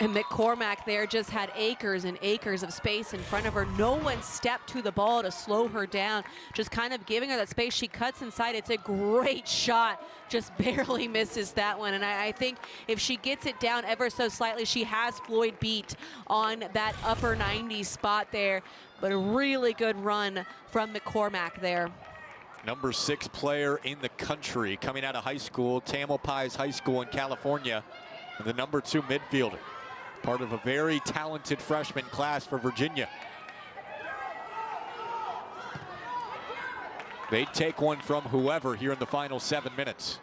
[SPEAKER 1] And McCormack there just had acres and acres of space in front of her. No one stepped to the ball to slow her down, just kind of giving her that space. She cuts inside. It's a great shot, just barely misses that one. And I think if she gets it down ever so slightly, she has Floyd beat on that upper 90s spot there. But a really good run from McCormack there.
[SPEAKER 2] Number 6 player in the country coming out of high school, Tamalpais High School in California, and the number 2 midfielder. Part of a very talented freshman class for Virginia. They take one from whoever here in the final 7 minutes.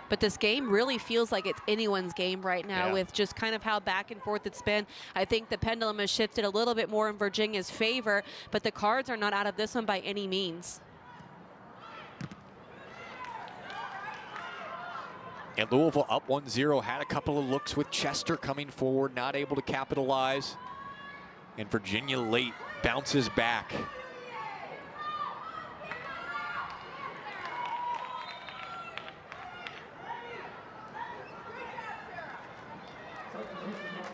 [SPEAKER 1] But this game really feels like it's anyone's game right now, with just kind of how back and forth it's been. I think the pendulum has shifted a little bit more in Virginia's favor, but the Cards are not out of this one by any means.
[SPEAKER 2] And Louisville up 1-0, had a couple of looks with Chester coming forward, not able to capitalize. And Virginia late bounces back.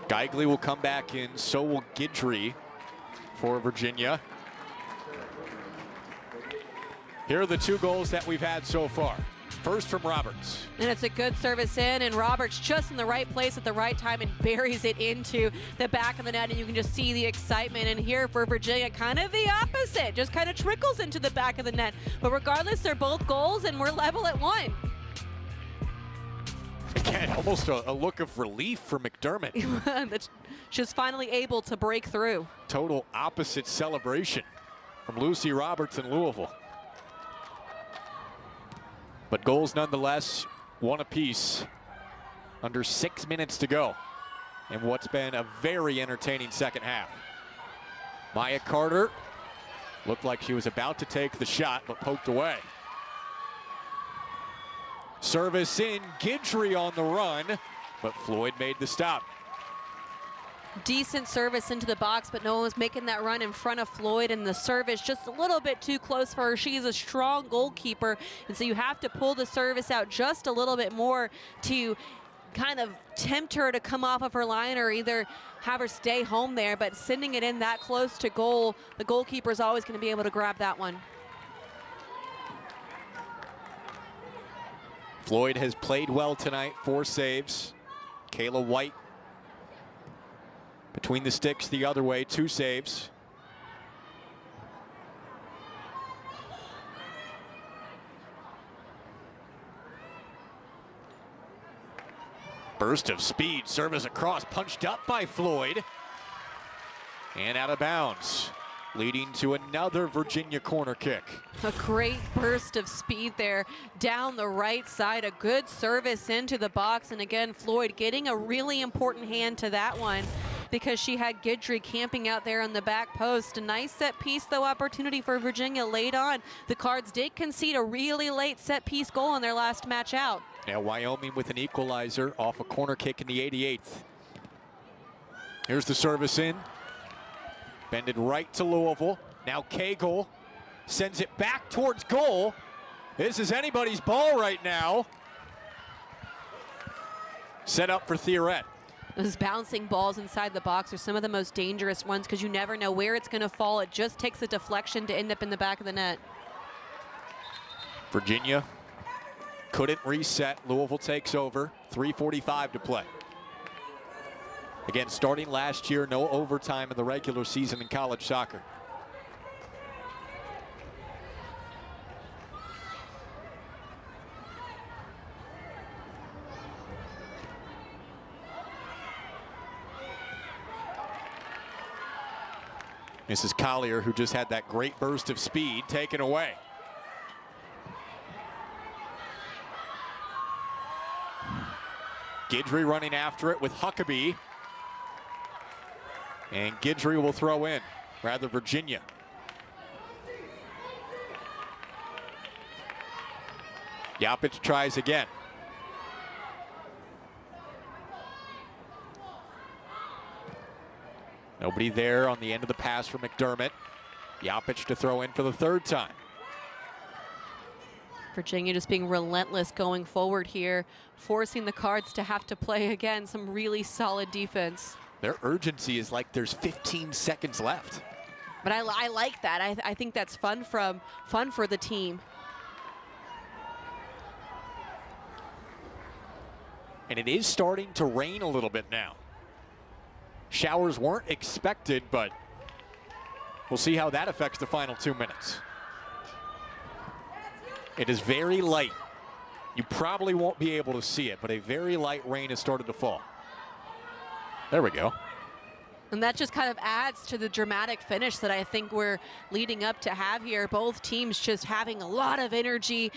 [SPEAKER 2] Geigley will come back in, so will Guidry for Virginia. Here are the 2 goals that we've had so far. First from Roberts.
[SPEAKER 1] And it's a good service in, and Roberts just in the right place at the right time and buries it into the back of the net, and you can just see the excitement. And here for Virginia, kind of the opposite, just kind of trickles into the back of the net. But regardless, they're both goals, and we're level at 1.
[SPEAKER 2] Again, almost a look of relief for McDermott.
[SPEAKER 1] She's finally able to break through.
[SPEAKER 2] Total opposite celebration from Lucy Roberts in Louisville. But goals nonetheless, 1 apiece. Under 6 minutes to go in what's been a very entertaining second half. Maya Carter looked like she was about to take the shot, but poked away. Service in, Guidry on the run, but Floyd made the stop.
[SPEAKER 1] Decent service into the box, but no one was making that run in front of Floyd, and the service just a little bit too close for her. She's a strong goalkeeper, and so you have to pull the service out just a little bit more to kind of tempt her to come off of her line or either have her stay home there. But sending it in that close to goal, the goalkeeper is always going to be able to grab that one.
[SPEAKER 2] Floyd has played well tonight, 4 saves. Kayla White between the sticks the other way, 2 saves. Burst of speed, service across, punched up by Floyd. And out of bounds, leading to another Virginia corner kick.
[SPEAKER 1] A great burst of speed there down the right side. A good service into the box. And again, Floyd getting a really important hand to that one because she had Guidry camping out there on the back post. A nice set piece, though, opportunity for Virginia late on. The Cards did concede a really late set piece goal in their last match out.
[SPEAKER 2] Now Wyoming with an equalizer off a corner kick in the 88th. Here's the service in. Bended right to Louisville. Now Cagle sends it back towards goal. This is anybody's ball right now. Set up for Thierret.
[SPEAKER 1] Those bouncing balls inside the box are some of the most dangerous ones because you never know where it's going to fall. It just takes a deflection to end up in the back of the net.
[SPEAKER 2] Virginia couldn't reset. Louisville takes over. 3:45 to play. Again, starting last year, no overtime in the regular season in college soccer. This is Collier, who just had that great burst of speed taken away. Guidry running after it with Huckabee. And Guidry will throw in, rather Virginia. Yapich tries again. Nobody there on the end of the pass for McDermott. Yapich to throw in for the third time.
[SPEAKER 1] Virginia just being relentless going forward here, forcing the Cards to have to play again some really solid defense.
[SPEAKER 2] Their urgency is like there's 15 seconds left.
[SPEAKER 1] But I like that. I think that's fun for the team.
[SPEAKER 2] And it is starting to rain a little bit now. Showers weren't expected, but we'll see how that affects the final 2 minutes. It is very light. You probably won't be able to see it, but a very light rain has started to fall. There we go.
[SPEAKER 1] And that just kind of adds to the dramatic finish that I think we're leading up to have here. Both teams just having a lot of energy.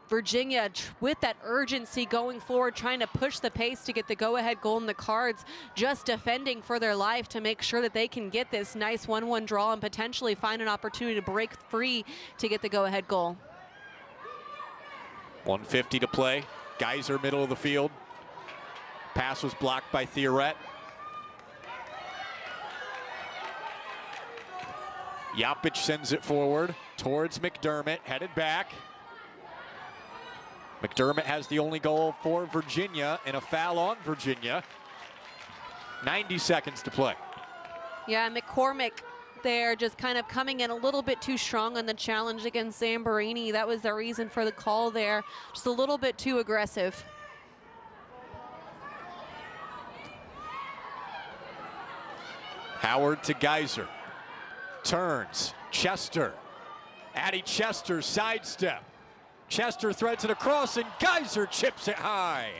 [SPEAKER 1] Virginia with that urgency going forward, trying to push the pace to get the go-ahead goal, in the Cards just defending for their life to make sure that they can get this nice 1-1 draw and potentially find an opportunity to break free to get the go-ahead goal.
[SPEAKER 2] 1:50 to play. Geyser middle of the field. Pass was blocked by Theoret. Yapich sends it forward towards McDermott, headed back. McDermott has the only goal for Virginia and a foul on Virginia. 90 seconds to play.
[SPEAKER 1] Yeah, McCormick there just kind of coming in a little bit too strong on the challenge against Zamborini. That was the reason for the call there. Just a little bit too aggressive.
[SPEAKER 2] Howard to Geyser. Turns. Chester. Addie Chester sidestep. Chester threads it across and Geyser chips it high.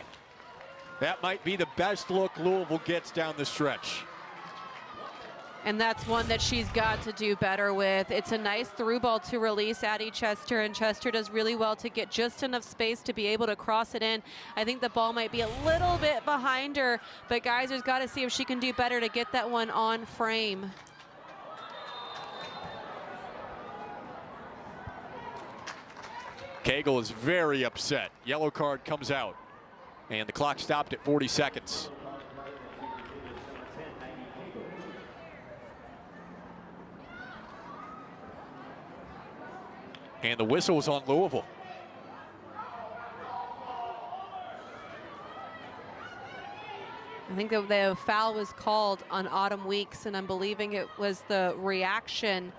[SPEAKER 2] That might be the best look Louisville gets down the stretch.
[SPEAKER 1] And that's one that she's got to do better with. It's a nice through ball to release Addie Chester, and Chester does really well to get just enough space to be able to cross it in. I think the ball might be a little bit behind her, but Geyser's got to see if she can do better to get that one on frame.
[SPEAKER 2] Cagle is very upset. Yellow card comes out. And the clock stopped at 40 seconds. And the whistle was on Louisville.
[SPEAKER 1] I think that the foul was called on Autumn Weeks, and I'm believing it was the reaction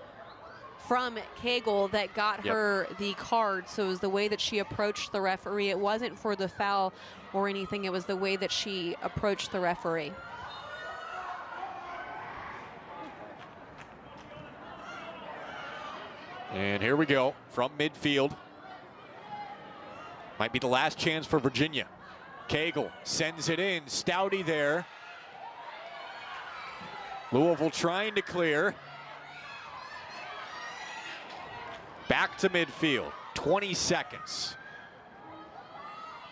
[SPEAKER 1] from Cagle that got her the card. So it was the way that she approached the referee. It wasn't for the foul or anything. It was the way that she approached the referee.
[SPEAKER 2] And here we go from midfield. Might be the last chance for Virginia. Cagle sends it in. Stouty there. Louisville trying to clear. Back to midfield, 20 seconds.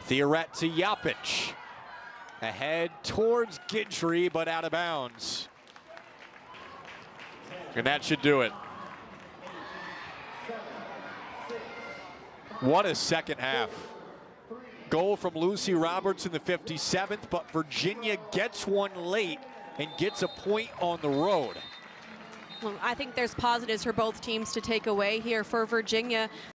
[SPEAKER 2] Theoret to Yapich. Ahead towards Guidry, but out of bounds. And that should do it. What a second half. Goal from Lucy Roberts in the 57th, but Virginia gets one late and gets a point on the road.
[SPEAKER 1] Well, I think there's positives for both teams to take away here. For Virginia,